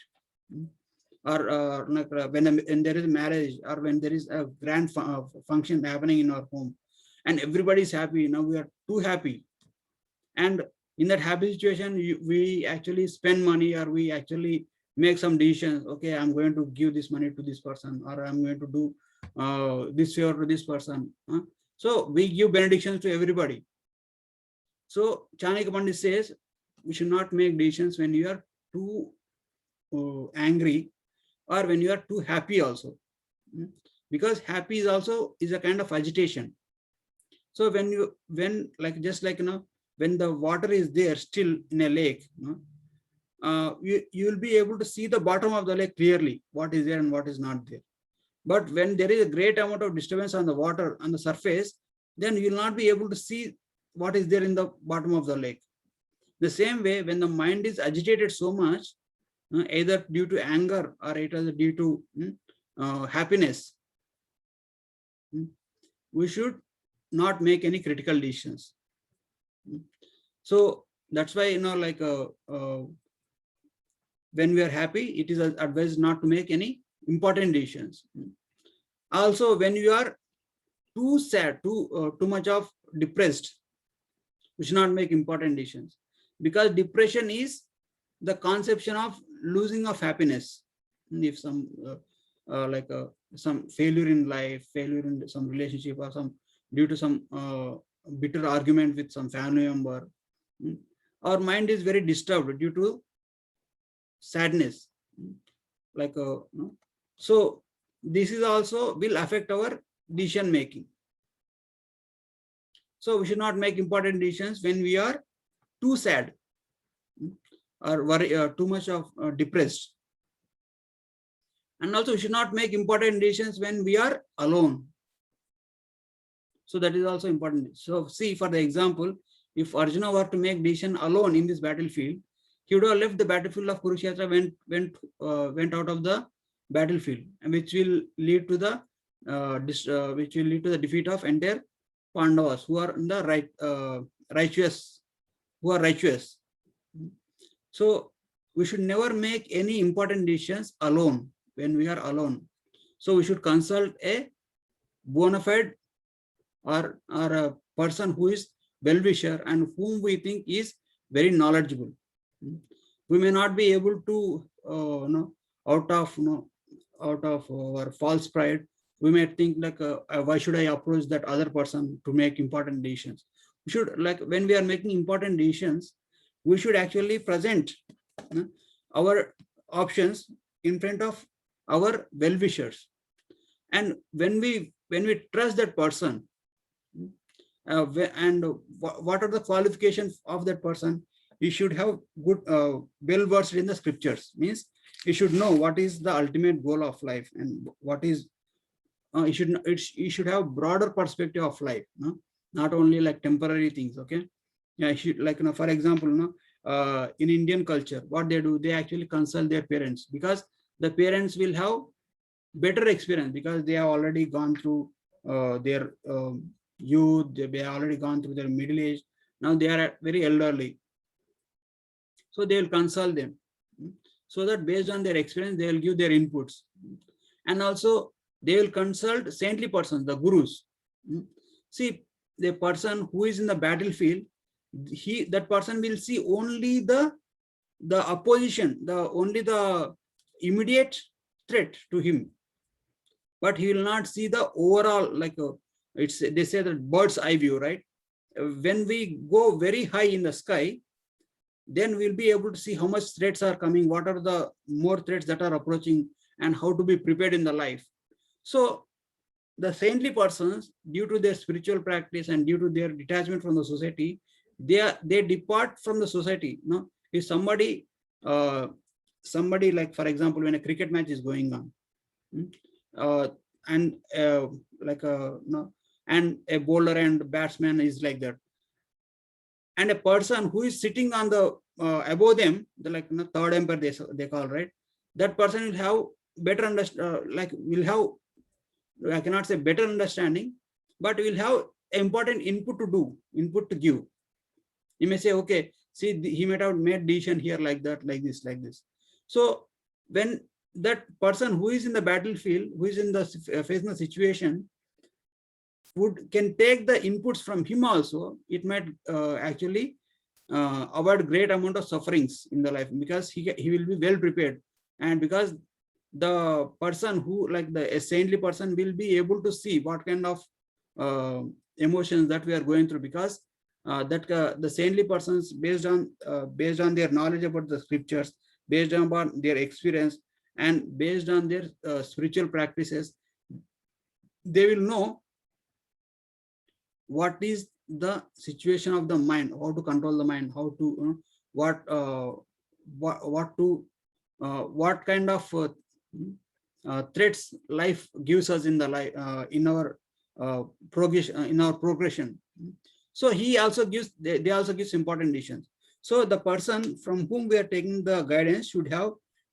A: or when there is a marriage, or when there is a grand function happening in our home, and everybody is happy. Now we are too happy, and in that happy situation, we actually spend money, or we actually make some decisions. Okay, I'm going to give this money to this person, or I'm going to do this favor to this person. So we give benedictions to everybody. So Chanakya Pandit says we should not make decisions when you are too angry, or when you are too happy also, because happy is also is a kind of agitation. So when like just like when the water is there still in a lake, you will be able to see the bottom of the lake clearly, what is there and what is not there. But when there is a great amount of disturbance on the water, on the surface, then you will not be able to see what is there in the bottom of the lake. The same way, when the mind is agitated so much, either due to anger or it is due to happiness, we should not make any critical decisions. So that's why, like when we are happy, it is advised not to make any important decisions. Also, when you are too sad, too much of depressed, we should not make important decisions, because depression is the conception of losing of happiness. If some some failure in life, failure in some relationship, or some due to some bitter argument with some family member, our mind is very disturbed due to sadness. Like so this is also will affect our decision making. So we should not make important decisions when we are too sad, or worry, too much of depressed. And also we should not make important decisions when we are alone. So that is also important. So see, for the example, if Arjuna were to make decision alone in this battlefield, he would have left the battlefield of Kurukshetra, went out of the battlefield, and which will lead to the defeat of entire Pandavas, who are in the righteous. So we should never make any important decisions alone when we are alone. So we should consult a bona fide or a person who is well-wisher and whom we think is very knowledgeable. We may not be able to out of our false pride, we may think like why should I approach that other person to make important decisions. We should, like when we are making important decisions, we should actually present our options in front of our well-wishers. And when we trust that person, and what are the qualifications of that person? He should have good, well versed in the scriptures. Means he should know what is the ultimate goal of life and what is. He should have broader perspective of life, no? Not only like temporary things. Okay, yeah, he should, like, for example, in Indian culture, what they do, they actually consult their parents, because the parents will have better experience, because they have already gone through their youth, they have already gone through their middle age. Now they are very elderly, so they will consult them, so that based on their experience they will give their inputs. And also they will consult saintly persons, the gurus. See, the person who is in the battlefield, that person will see only the opposition, only the immediate threat to him, but he will not see the overall, like it's, they say that bird's eye view, right? When we go very high in the sky, then we'll be able to see how much threats are coming, what are the more threats that are approaching, and how to be prepared in the life. So the saintly persons, due to their spiritual practice and due to their detachment from the society, they depart from the society. No, if somebody like, for example, when a cricket match is going on, and like no, and a bowler and batsman is like that, and a person who is sitting on the above them, the, like, third umpire, they call, right? That person will have better like, will have, I cannot say better understanding, but will have important input to give. You may say, okay, see, he might have made decision here like that, like this, like this. So when that person who is in the battlefield, who is in the facing the situation, can take the inputs from him also, it might actually avoid great amount of sufferings in the life, because he will be well prepared. And because the person who, like the saintly person, will be able to see what kind of emotions that we are going through, because the saintly persons, based on their knowledge about the scriptures, based on their experience, and based on their spiritual practices, they will know what is the situation of the mind, how to control the mind, how to what kind of threats life gives us in the life, in our progression. So he also gives, they also gives important decisions. So the person from whom we are taking the guidance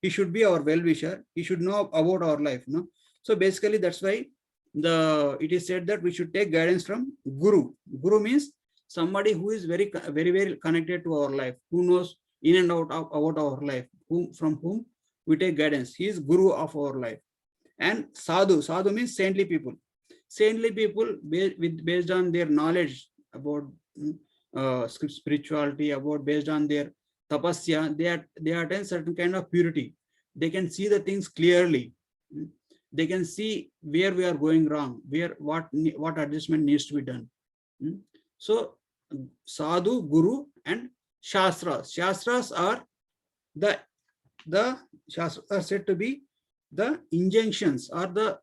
A: he should be our well-wisher. He should know about our life. No, so basically that's why it is said that we should take guidance from guru. Guru means somebody who is very very connected to our life, who knows in and out about our life, from whom we take guidance. He is guru of our life. And sadhu means saintly people. Saintly people, based on their knowledge about spirituality, based on their tapasya, they attain certain kind of purity. They can see the things clearly. They can see where we are going wrong, what adjustment needs to be done. So sadhu, guru, and shastras. Shastras are shastras are said to be the injunctions, or the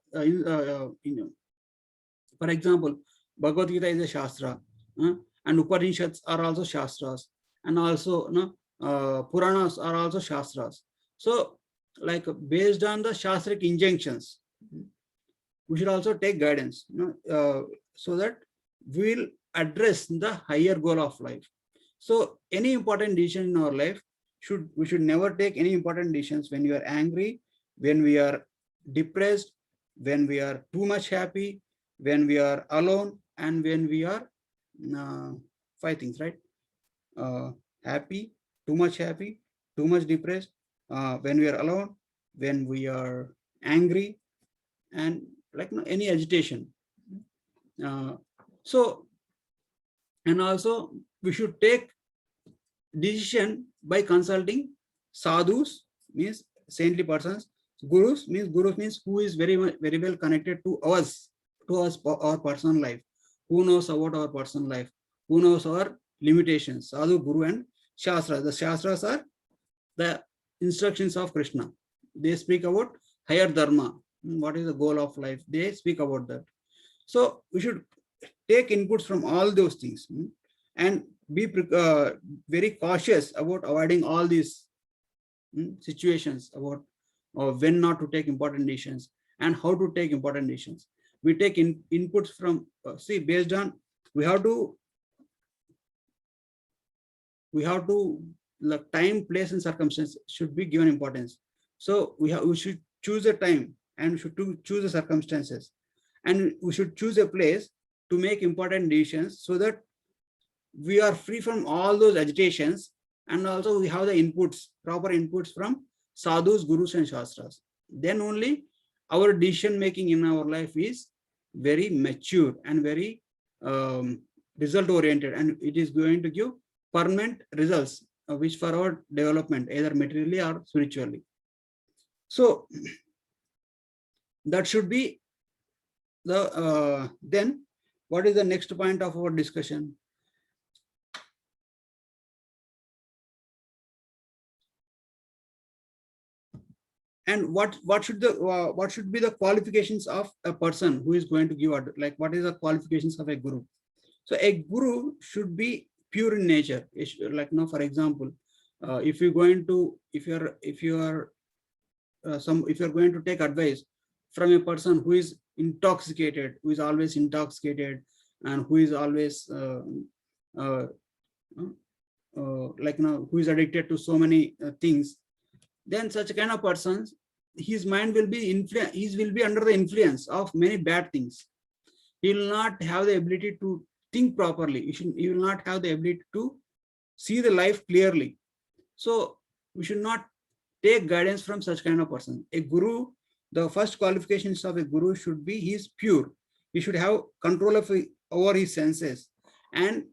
A: for example, Bhagavad Gita is a shastra, and Upanishads are also shastras, and also Puranas are also shastras. So, like, based on the shastric injunctions, we should also take guidance, so that we will address the higher goal of life. So any important decision in our life, we should never take any important decisions when we are angry, when we are depressed, when we are too much happy, when we are alone, and when we are five things, right? Happy, too much depressed, when we are alone, when we are angry, and like any agitation. So, and also we should take decision by consulting sadhus, means saintly persons. Gurus means who is very well connected to us, our personal life, who knows about our personal life, who knows our limitations. Sadhu, guru, and shastras. The shastras are the instructions of Krishna. They speak about higher dharma, what is the goal of life. They speak about that. So we should take inputs from all those things, and be very cautious about avoiding all these situations about when not to take important decisions and how to take important decisions. We take inputs from, see, based on, we have to the time, place, and circumstance should be given importance. So we should choose a time, and we should choose the circumstances, and we should choose a place to make important decisions, so that we are free from all those agitations, and also we have the inputs, proper inputs from sadhus, gurus, and shastras. Then only our decision making in our life is very mature and very result oriented, and it is going to give permanent results, which for our development, either materially or spiritually. So that should be the then what is the next point of our discussion? And what should be the qualifications of a person who is going to give order? Like, what is the qualifications of a guru? So a guru should be pure in nature. Like, now, for example, if you're going to take advice from a person who is intoxicated, who is always intoxicated, and who is always who is addicted to so many things, then such kind of persons, his mind will be under the influence of many bad things. He will not have the ability to think properly. He will not have the ability to see the life clearly. So we should not take guidance from such kind of person. A guru, the first qualifications of a guru should be he is pure. He should have control over his senses, and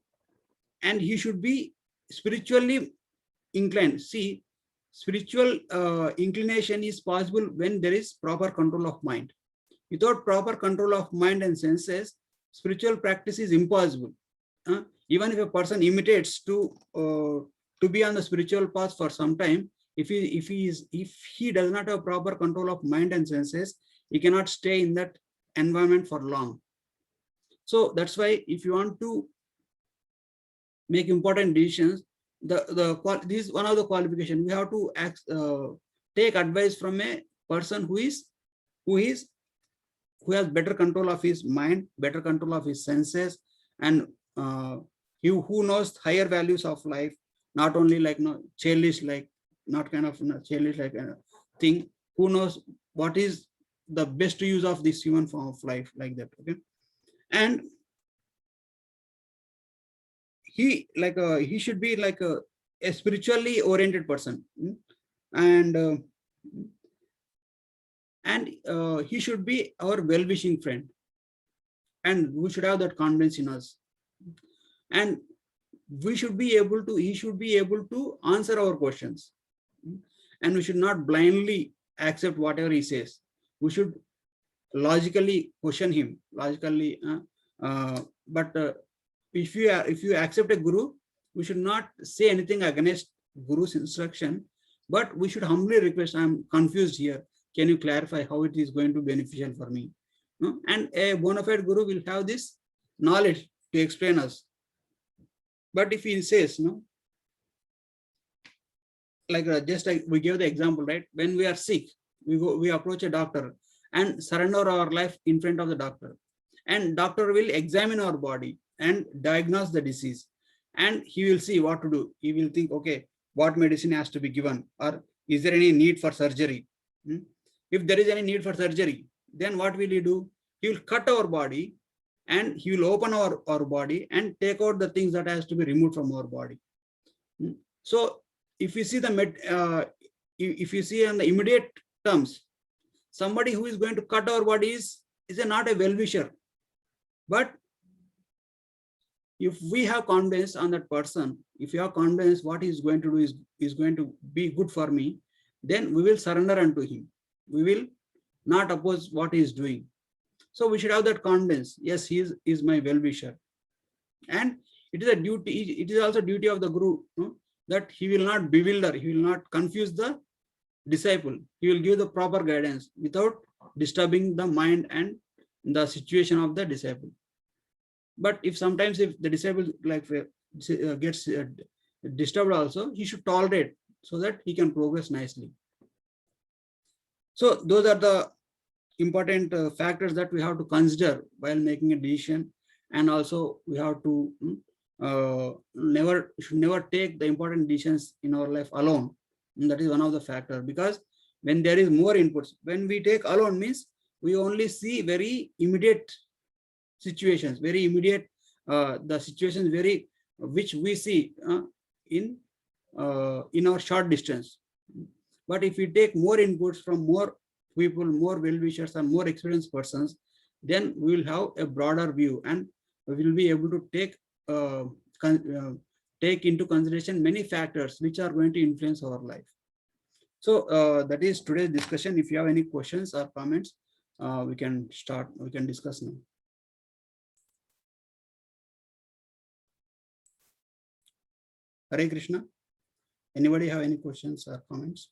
A: he should be spiritually inclined. See, spiritual inclination is possible when there is proper control of mind. Without proper control of mind and senses, spiritual practice is impossible. Even if a person imitates to be on the spiritual path for some time, if he does not have proper control of mind and senses, he cannot stay in that environment for long. So that's why if you want to make important decisions, this is one of the qualifications. We have to take advice from a person who has better control of his mind, better control of his senses, and who knows higher values of life, not only like childish, like not kind of childish like thing. Who knows what is the best use of this human form of life, like that. Okay, and he should be like a spiritually oriented person, and he should be our well-wishing friend, and we should have that confidence in us, and he should be able to answer our questions, and we should not blindly accept whatever he says. We should logically question him, but if you accept a guru, we should not say anything against guru's instruction, but we should humbly request, I'm confused here, can you clarify how it is going to be beneficial for me? And a bona fide guru will have this knowledge to explain us. But if he says just like we gave the example, right? When we are sick, we approach a doctor and surrender our life in front of the doctor, and doctor will examine our body and diagnose the disease, and he will see what to do. He will think, okay, what medicine has to be given, or is there any need for surgery? If there is any need for surgery, then what will he do? He will cut our body, and he will open our body and take out the things that has to be removed from our body. So if you see if you see on the immediate terms, somebody who is going to cut our body is not a well-wisher. But if we have confidence on that person, if you have confidence what he is going to do is going to be good for me, then we will surrender unto him. We will not oppose what he is doing. So we should have that confidence. Yes, he is my well-wisher. And it is a duty, it is also duty of the guru, that he will not bewilder, he will not confuse the disciple. He will give the proper guidance without disturbing the mind and the situation of the disciple. But if sometimes if the disabled gets disturbed also, he should tolerate so that he can progress nicely. So those are the important factors that we have to consider while making a decision. And also we have to should never take the important decisions in our life alone. And that is one of the factors, because when there is more inputs, when we take alone means we only see very immediate situations, very immediate the situations which we see in our short distance. But if we take more inputs from more people, more well-wishers and more experienced persons, then we will have a broader view, and we will be able to take into consideration many factors which are going to influence our life. So that is today's discussion. If you have any questions or comments, we can discuss now. Hare Krishna. Anybody have any questions or comments?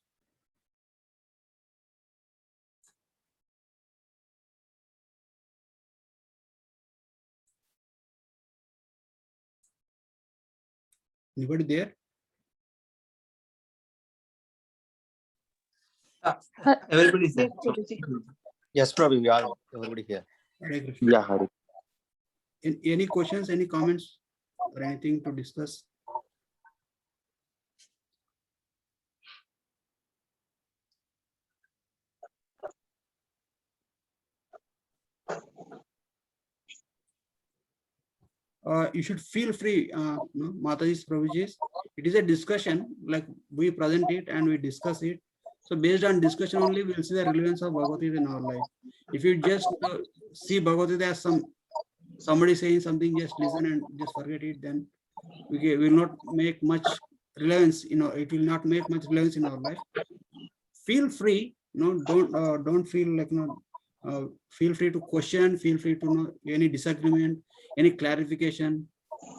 A: Anybody there?
B: Everybody is there.
C: Yes, Prabhu, we are everybody here.
A: Hare Krishna.
C: Yeah, Hari.
A: Any questions, any comments, or anything to discuss? You should feel free, Mataji's, Prabhuji's. It is a discussion, like we present it and we discuss it. So based on discussion only, we'll see the relevance of Bhagavad Gita in our life. If you just see Bhagavad Gita as somebody saying something, just listen and just forget it, then we will not make much relevance. It will not make much relevance in our life. Feel free, don't feel like feel free to question, feel free to know any disagreement, any clarification,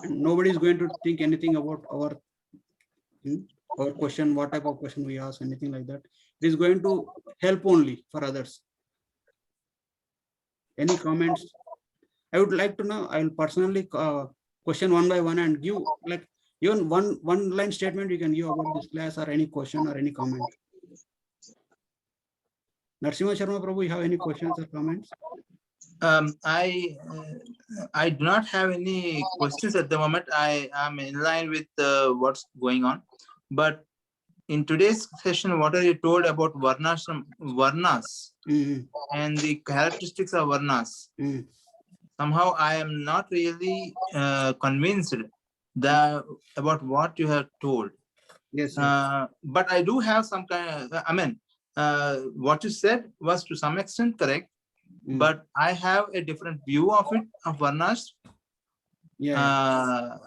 A: and nobody is going to think anything about our question, what type of question we ask, anything like that. It is going to help only for others. Any comments? I would like to know. I will personally question one by one and give like even one line statement you can give about this class, or any question or any comment. Narasimha Sharma Prabhu, you have any questions or comments?
B: I do not have any questions at the moment. I am in line with what's going on. But in today's session, what are you told about varnas and the characteristics of varnas? Somehow I am not really convinced about what you have told.
A: Yes.
B: But I do have some kind of, what you said was to some extent correct. But I have a different view of it, of varnas.
A: Yeah.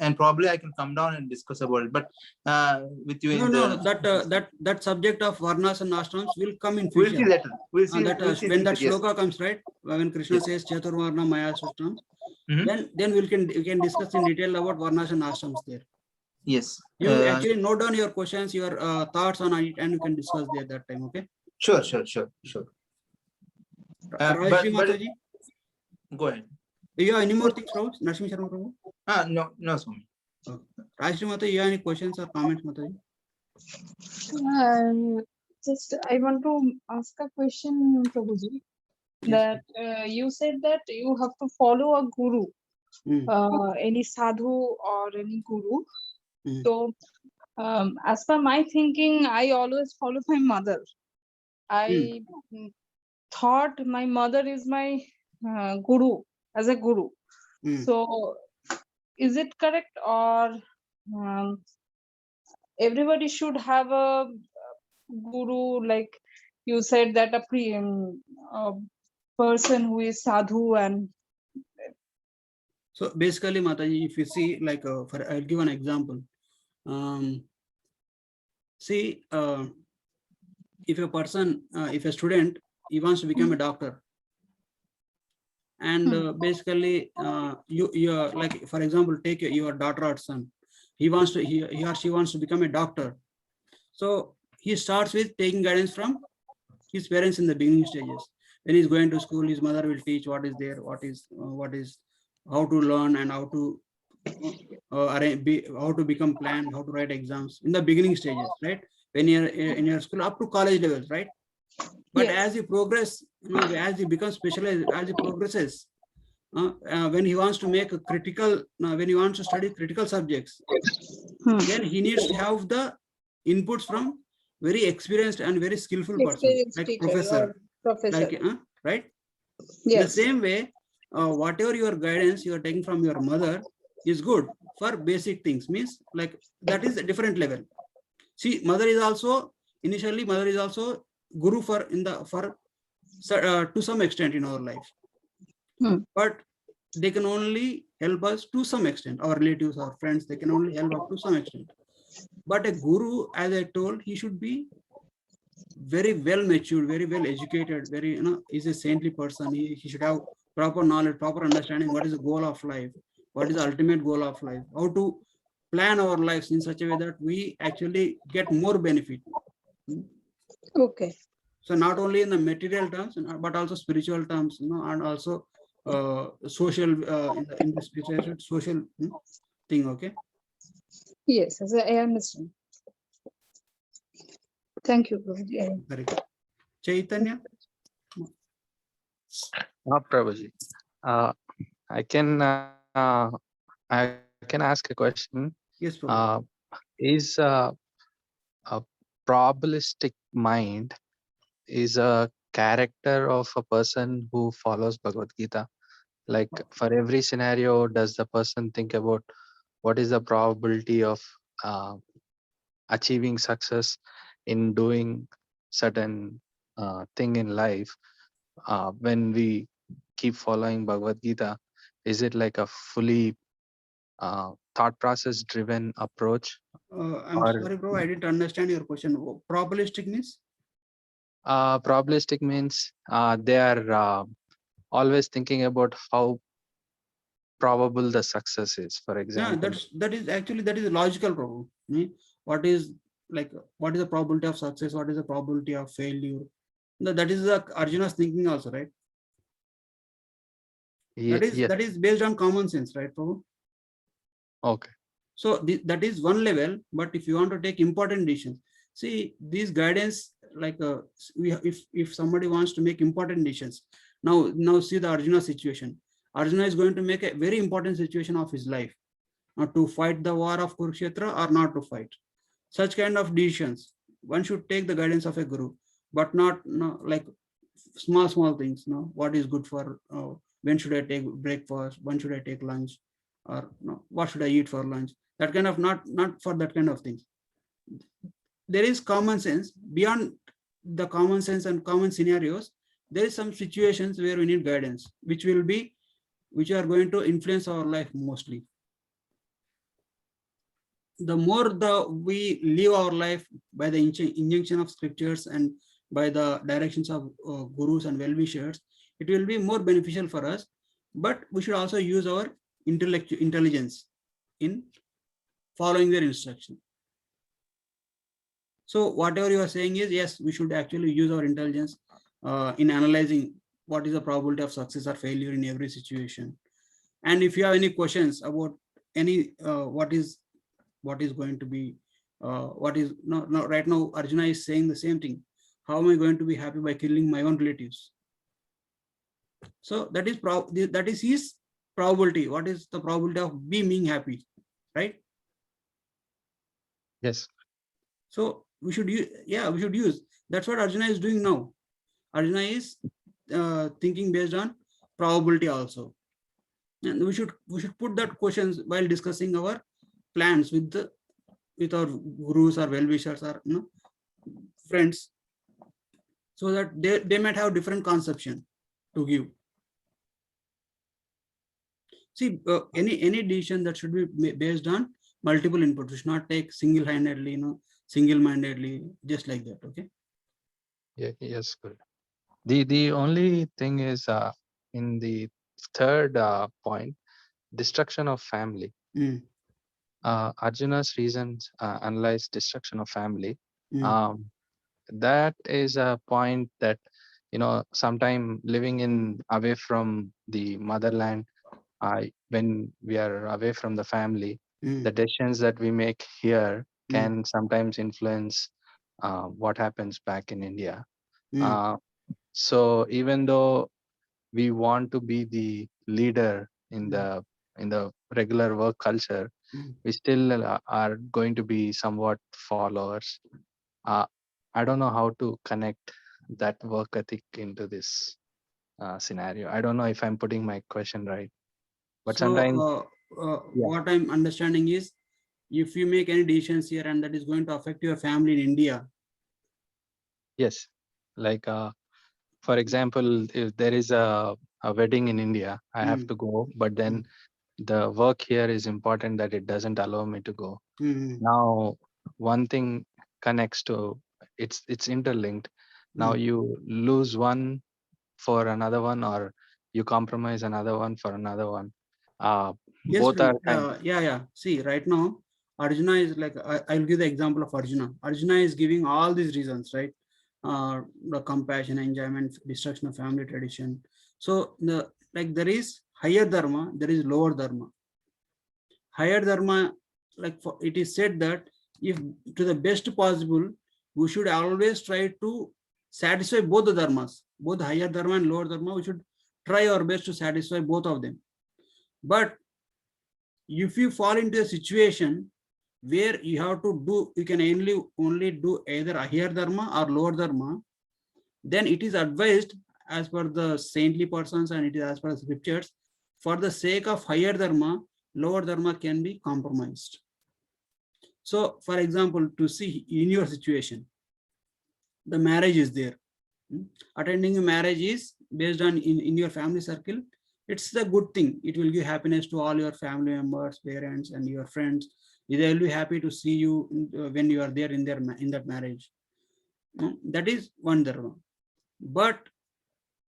B: And probably I can come down and discuss about it. But with you
A: that subject of varnas and ashrams will come in future.
B: We'll see later. We'll see
A: when that shloka comes, right? When Krishna says Chaturvarna Maya Sustam, then we can discuss in detail about varnas and ashrams there.
B: Yes.
A: You actually note down your questions, your thoughts on it, and you can discuss there that time. Okay.
B: Sure.
A: Mataji,
B: go ahead.
A: Do you have any more things, Narasimha Sharma Prabhu?
B: No, Swami.
A: Rajshri Mataji, you have any questions or comments, Mataji?
D: Just I want to ask a question, Prabhuji. That you said that you have to follow a guru, any sadhu or any guru. So, as per my thinking, I always follow my mother. I thought my mother is my guru, as a guru. So, is it correct, or everybody should have a guru, like you said, that a person who is sadhu? And
A: so basically, Mataji, if you see, like I'll give an example. If a person, if a student, he wants to become a doctor, and basically you are like, for example, take your daughter or son, he or she wants to become a doctor. So he starts with taking guidance from his parents in the beginning stages. When he's going to school, his mother will teach what is there, what is how to learn and how to how to become planned, how to write exams in the beginning stages, right? When you're in your school up to college levels, right? But
D: Yes.
A: as you progress, as you become specialized, as he progresses, when he wants to make a critical, when he wants to study critical subjects, then he needs to have the inputs from very experienced and very skillful person,
D: Experienced
A: like
D: teacher
A: professor,
D: or professor.
A: like, right? In the
D: Yes.
A: same way, whatever your guidance you are taking from your mother is good for basic things, means like that is a different level. See, mother is also, initially mother is also guru for to some extent in our life. But they can only help us to some extent. Our relatives, our friends, they can only help up to some extent. But a guru, as I told, he should be very well matured, very well educated, very, is a saintly person. He should have proper knowledge, proper understanding what is the goal of life, what is the ultimate goal of life, how to plan our lives in such a way that we actually get more benefit.
D: Okay.
A: So not only in the material terms, but also spiritual terms, and also social, in the spiritual social thing. Okay.
D: Yes, yes, I understand. Thank you, Prabhuji.
A: Very good. Chaitanya.
E: Prabhuji, I can ask a question.
A: Yes, Prabhu.
E: Is a probabilistic mind is a character of a person who follows Bhagavad Gita? Like for every scenario, does the person think about what is the probability of achieving success in doing certain thing in life? When we keep following Bhagavad Gita, is it like a fully thought process driven approach?
A: I'm
E: Or
A: sorry, bro. I didn't understand your question. Probabilistic means?
E: probabilistic means they are always thinking about how probable the success is. For
A: Yeah,
E: example,
A: that is logical, Prabhu. What is, like, what is the probability of success? What is the probability of failure? That is the Arjuna's thinking also, right?
E: yes,
A: That is based on common sense, right, Prabhu?
E: okay,
A: So that is one level. But if you want to take important decisions, see these guidance, like if somebody wants to make important decisions, now see the Arjuna situation. Arjuna is going to make a very important situation of his life, to fight the war of Kurukshetra or not to fight. Such kind of decisions, one should take the guidance of a guru, but not, like small things. What is good for, when should I take breakfast, when should I take lunch, or what should I eat for lunch? That kind of, not for that kind of things. There is common sense. Beyond the common sense and common scenarios, there is some situations where we need guidance, which are going to influence our life mostly. The more we live our life by the injunction of scriptures and by the directions of gurus and well-wishers, it will be more beneficial for us. But we should also use our intelligence in following their instruction. So whatever you are saying is, yes, we should actually use our intelligence in analyzing what is the probability of success or failure in every situation. And if you have any questions about any what is going to be, what is no, right now Arjuna is saying the same thing. How am I going to be happy by killing my own relatives? So that is his probability. What is the probability of being happy, right?
E: yes,
A: So we should use, we should use. That's what Arjuna is doing now. Arjuna is thinking based on probability also. And we should put that questions while discussing our plans with our gurus or well-wishers or friends, so that they might have different conception to give. See, any decision that should be based on multiple inputs. We should not take single-handedly, single-mindedly, just like that. Okay.
E: yeah, yes, good. The only thing is in the third point, destruction of family.
A: Mm.
E: Arjuna's reasons analyze destruction of family.
A: Mm.
E: That is a point that sometime living in away from the motherland, when we are away from the family,
A: Mm,
E: the decisions that we make here
A: Mm.
E: can sometimes influence what happens back in India.
A: mm,
E: Uh, so even though we want to be the leader in the regular work culture,
A: mm.
E: we still are going to be somewhat followers. Uh, I don't know how to connect that work ethic into this scenario. I don't know if I'm putting my question right, but
A: So
E: sometimes, yeah,
A: what I'm understanding is, if you make any decisions here and that is going to affect your family in India.
E: yes. Like, for example, if there is a wedding in India, I have
A: Mm,
E: to go, but then the work here is important that it doesn't allow me to go.
A: mm,
E: Now, one thing connects to it's interlinked. Now
A: mm.
E: you lose one for another one, or you compromise another one for another one.
A: Yes,
E: Both are kind.
A: yeah. See, right now, Arjuna is like, I'll give the example of Arjuna. Arjuna is giving all these reasons, right? The compassion, enjoyment, destruction of family tradition. So there is higher dharma, there is lower dharma. Higher dharma, it is said that if to the best possible, we should always try to satisfy both the dharmas, both higher dharma and lower dharma. We should try our best to satisfy both of them. But if you fall into a situation where you have to do, you can only do either higher dharma or lower dharma, then it is advised as per the saintly persons and it is as per the scriptures, for the sake of higher dharma, lower dharma can be compromised. So for example, to see in your situation, the marriage is there. Attending a marriage is based on in your family circle. It's the good thing. It will give happiness to all your family members, parents, and your friends. They will be happy to see you when you are there in that marriage. That is one dharma. But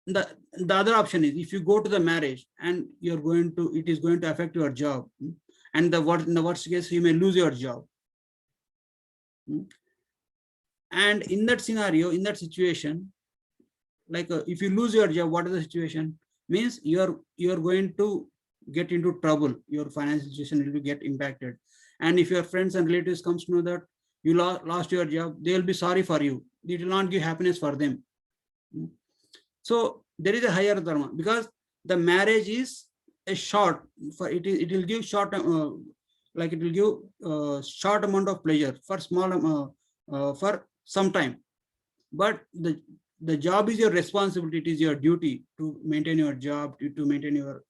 A: the other option is, if you go to the marriage and it is going to affect your job, and in the worst case, you may lose your job. And in that scenario, in that situation, if you lose your job, what is the situation? Means you're going to get into trouble. Your financial situation will get impacted. And if your friends and relatives comes to know that you lost your job, they will be sorry for you. It will not give happiness for them. So there is a higher dharma, because the marriage is a short, for it will give short, it will give short amount of pleasure for for some time. But the job is your responsibility. It is your duty to maintain your job, to maintain your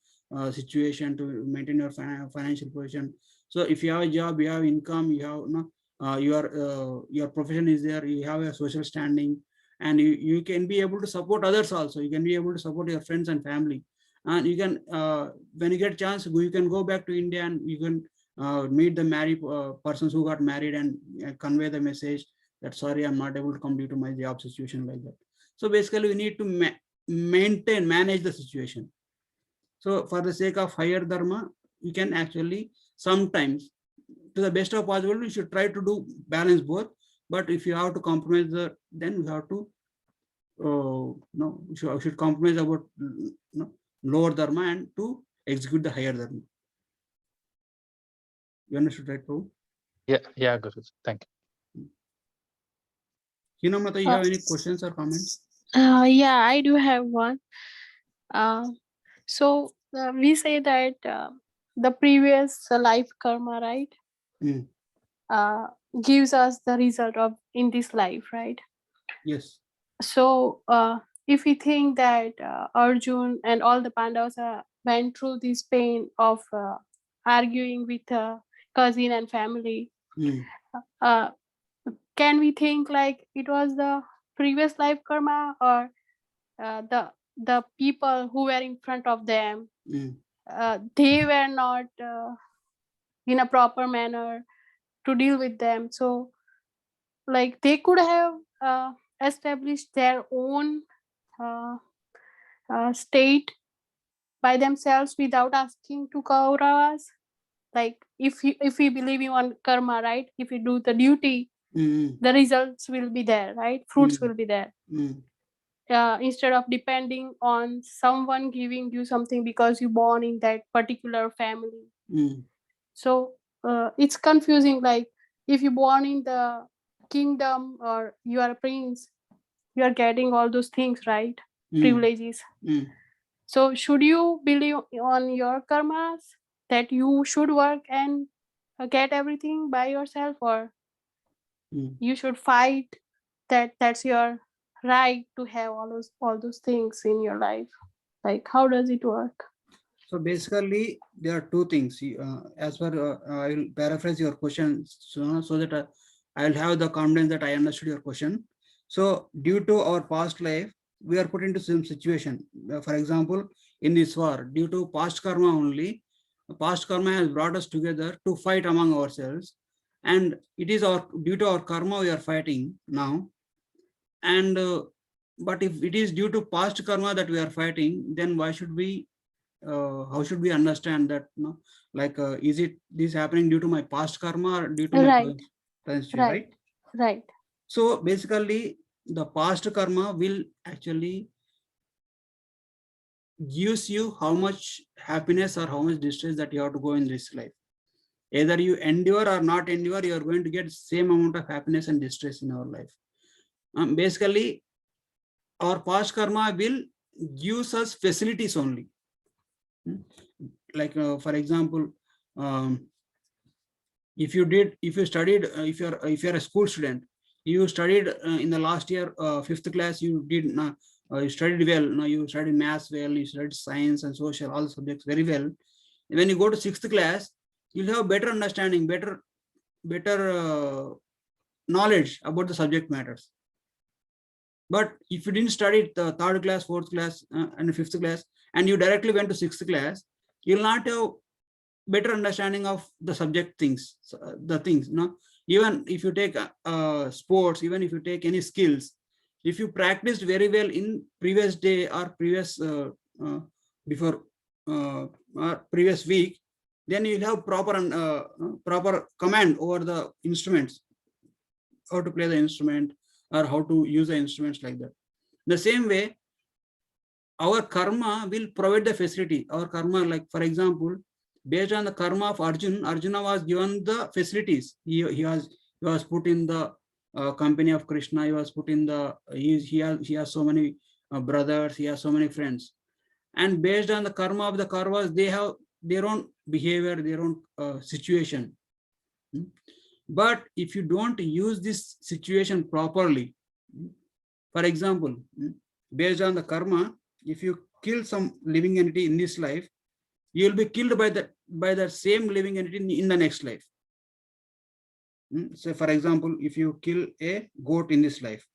A: situation, to maintain your financial position. So if you have a job, you have income, you have your profession is there, you have a social standing, and you can be able to support others also. You can be able to support your friends and family, and you can when you get a chance, you can go back to India and you can meet the married persons who got married and convey the message that sorry, I'm not able to come due to my job situation, like that. So basically we need to manage the situation. So for the sake of higher dharma, you can actually sometimes, to the best of possible, you should try to do balance both. But if you have to compromise then you have to no, you should compromise about lower dharma and to execute the higher dharma. You understood, right, Prabhu?
E: Yeah, Guru. Thank you.
A: Hinamata, you have any questions or comments?
F: Yeah, I do have one. So we say that the previous life karma, right,
A: Mm.
F: gives us the result of in this life, right?
A: Yes.
F: So if we think that Arjun and all the Pandavas went through this pain of arguing with cousin and family,
A: Mm.
F: uh, can we think like it was the previous life karma, or the people who were in front of them,
A: Mm.
F: they were not in a proper manner to deal with them, so like they could have established their own uh, state by themselves without asking to Kauravas. Like if we believe in one karma, right, if we do the duty,
A: Mm.
F: the results will be there, right, fruits
A: Mm.
F: will be there.
A: Mm.
F: instead of depending on someone giving you something because you born in that particular family.
A: Mm,
F: So it's confusing, like if you born in the kingdom or you are a prince, you are getting all those things, right?
A: mm,
F: Privileges.
A: mm.
F: So should you believe on your karmas that you should work and get everything by yourself, or
A: Mm.
F: you should fight that's your right to have all those things in your life? Like how does it work?
A: So basically, there are two things. As per, I will paraphrase your question so that I will have the confidence that I understood your question. So due to our past life, we are put into some situation. For example, in this war, due to past karma only, past karma has brought us together to fight among ourselves. And it is our due to our karma we are fighting now. And but if it is due to past karma that we are fighting, then why should we how should we understand that, like is it this happening due to my past karma or due to my
F: Right,
A: present situation,
F: right,
A: right?
F: right.
A: So basically the past karma will actually gives you how much happiness or how much distress that you have to go in this life. Either you endure or not endure, you are going to get same amount of happiness and distress in our life. Basically our past karma will gives us facilities only. Like for example, um, if you studied, if you're a school student, you studied in the last year, fifth class, you did you studied well, you studied maths well, you studied science and social, all the subjects very well. When you go to sixth class, you'll have better understanding, better knowledge about the subject matters. But if you didn't study the third class, fourth class, and fifth class, and you directly went to sixth class, you'll not have better understanding of the subject things, the things. Even if you take sports, even if you take any skills, if you practiced very well in previous day or previous before or previous week, then you'll have proper command over the instruments, how to play the instrument or how to use the instruments, like that. The same way, our karma will provide the facility. Our karma, like for example, based on the karma of Arjuna was given the facilities. He was put in the company of Krishna. He was put in the he has so many brothers. He has so many friends, and based on the karma of the Kauravas, they have their own behavior, their own situation. But if you don't use this situation properly, for example, based on the karma, if you kill some living entity in this life, you will be killed by that same living entity in the next life. So for example, if you kill a goat in this life,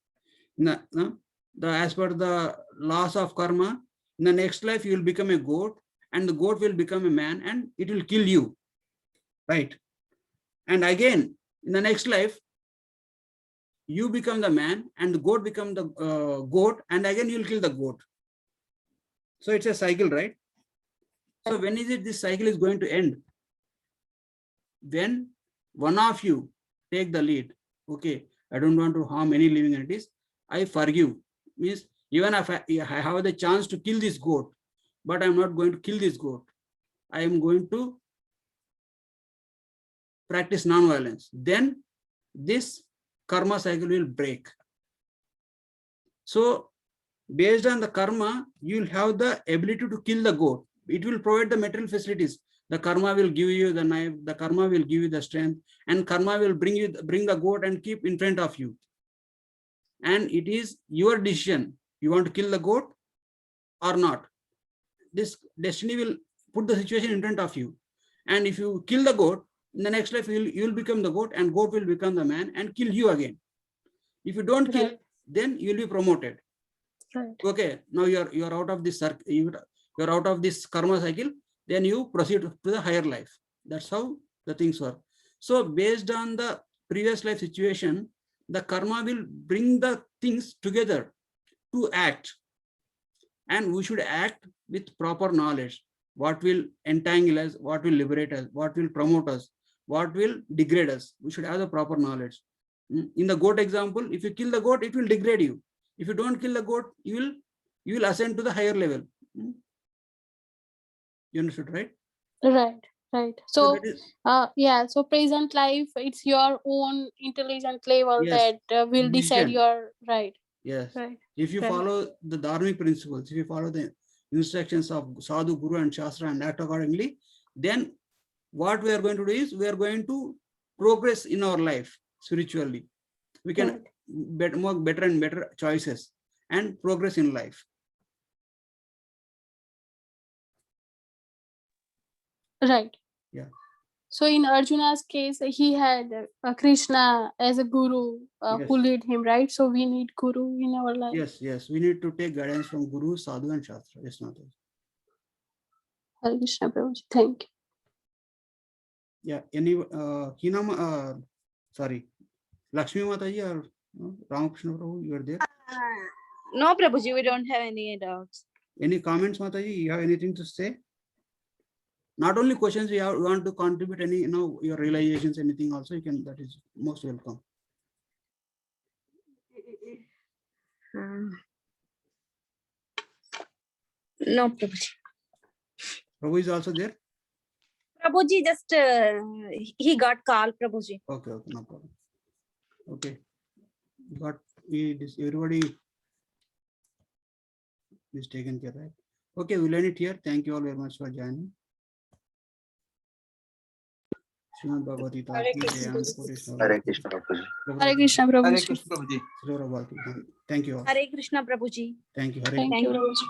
A: as per the laws of karma, in the next life you will become a goat, and the goat will become a man, and it will kill you, right? And again, in the next life, you become the man, and the goat become the goat, and again you will kill the goat. So it's a cycle, right? So when is it this cycle is going to end? When one of you take the lead. Okay, I don't want to harm any living entities. I forgive. Means even if I have the chance to kill this goat, but I'm not going to kill this goat. I am going to practice non-violence. Then this karma cycle will break. So based on the karma, you'll have the ability to kill the goat. It will provide the material facilities. The karma will give you the knife, the karma will give you the strength, and karma will bring the goat and keep in front of you. And it is your decision. You want to kill the goat or not? This destiny will put the situation in front of you. And if you kill the goat, in the next life, you'll become the goat, and goat will become the man and kill you again. If you don't kill, then you'll be promoted.
F: Right.
A: Okay, now you're out of this circle, you're out of this karma cycle, then you proceed to the higher life. That's how the things work. So based on the previous life situation, the karma will bring the things together to act. And we should act with proper knowledge. What will entangle us, what will liberate us, what will promote us, what will degrade us. We should have the proper knowledge. In the goat example, if you kill the goat, it will degrade you. If you don't kill the goat, you will ascend to the higher level. You understood, right?
F: Right. So
A: that is,
F: yeah, so present life, it's your own intelligent level
A: Yes,
F: that will decide
A: vision.
F: your right.
A: yes.
F: Right.
A: If you
F: Right.
A: follow the dharmic principles, if you follow the instructions of sadhu, guru, and shastra and act accordingly, then what we are going to do is we are going to progress in our life spiritually. We can make better and better choices and progress in life.
F: Right.
A: Yeah.
F: So in Arjuna's case, he had Krishna as a guru
A: Yes.
F: who lead him, right? So we need guru in our life.
A: Yes. We need to take guidance from guru, sadhu, and shastra. Yes, not.
F: Hare Krishna Prabhuji. Thank you.
A: Yeah. Any Hinam, sorry, Lakshmi Mataji or Ramakrishna Prabhu, you are there?
G: No, Prabhuji, we don't have any doubts.
A: Any comments, Mataji? You have anything to say? Not only questions, we want to contribute any, your realizations, anything also, you can, that is most welcome.
G: No, Prabhuji.
A: Prabhu is also there?
G: Prabhuji, just he got call, Prabhuji.
A: Okay, no problem. Okay. But everybody is taken care, right? Okay, we'll end it here. Thank you all very much for joining. Srimad Bhagavad Gita.
G: Hare Krishna.
C: Hare Krishna Prabhuji.
F: Hare Krishna
B: Hare
F: Prabhuji.
B: Krishna Prabhuji.
A: Thank you all.
G: Hare Krishna, Prabhuji.
A: Thank you. Hare
F: Thank
G: Thank
F: you.
G: you.
F: Prabhuji.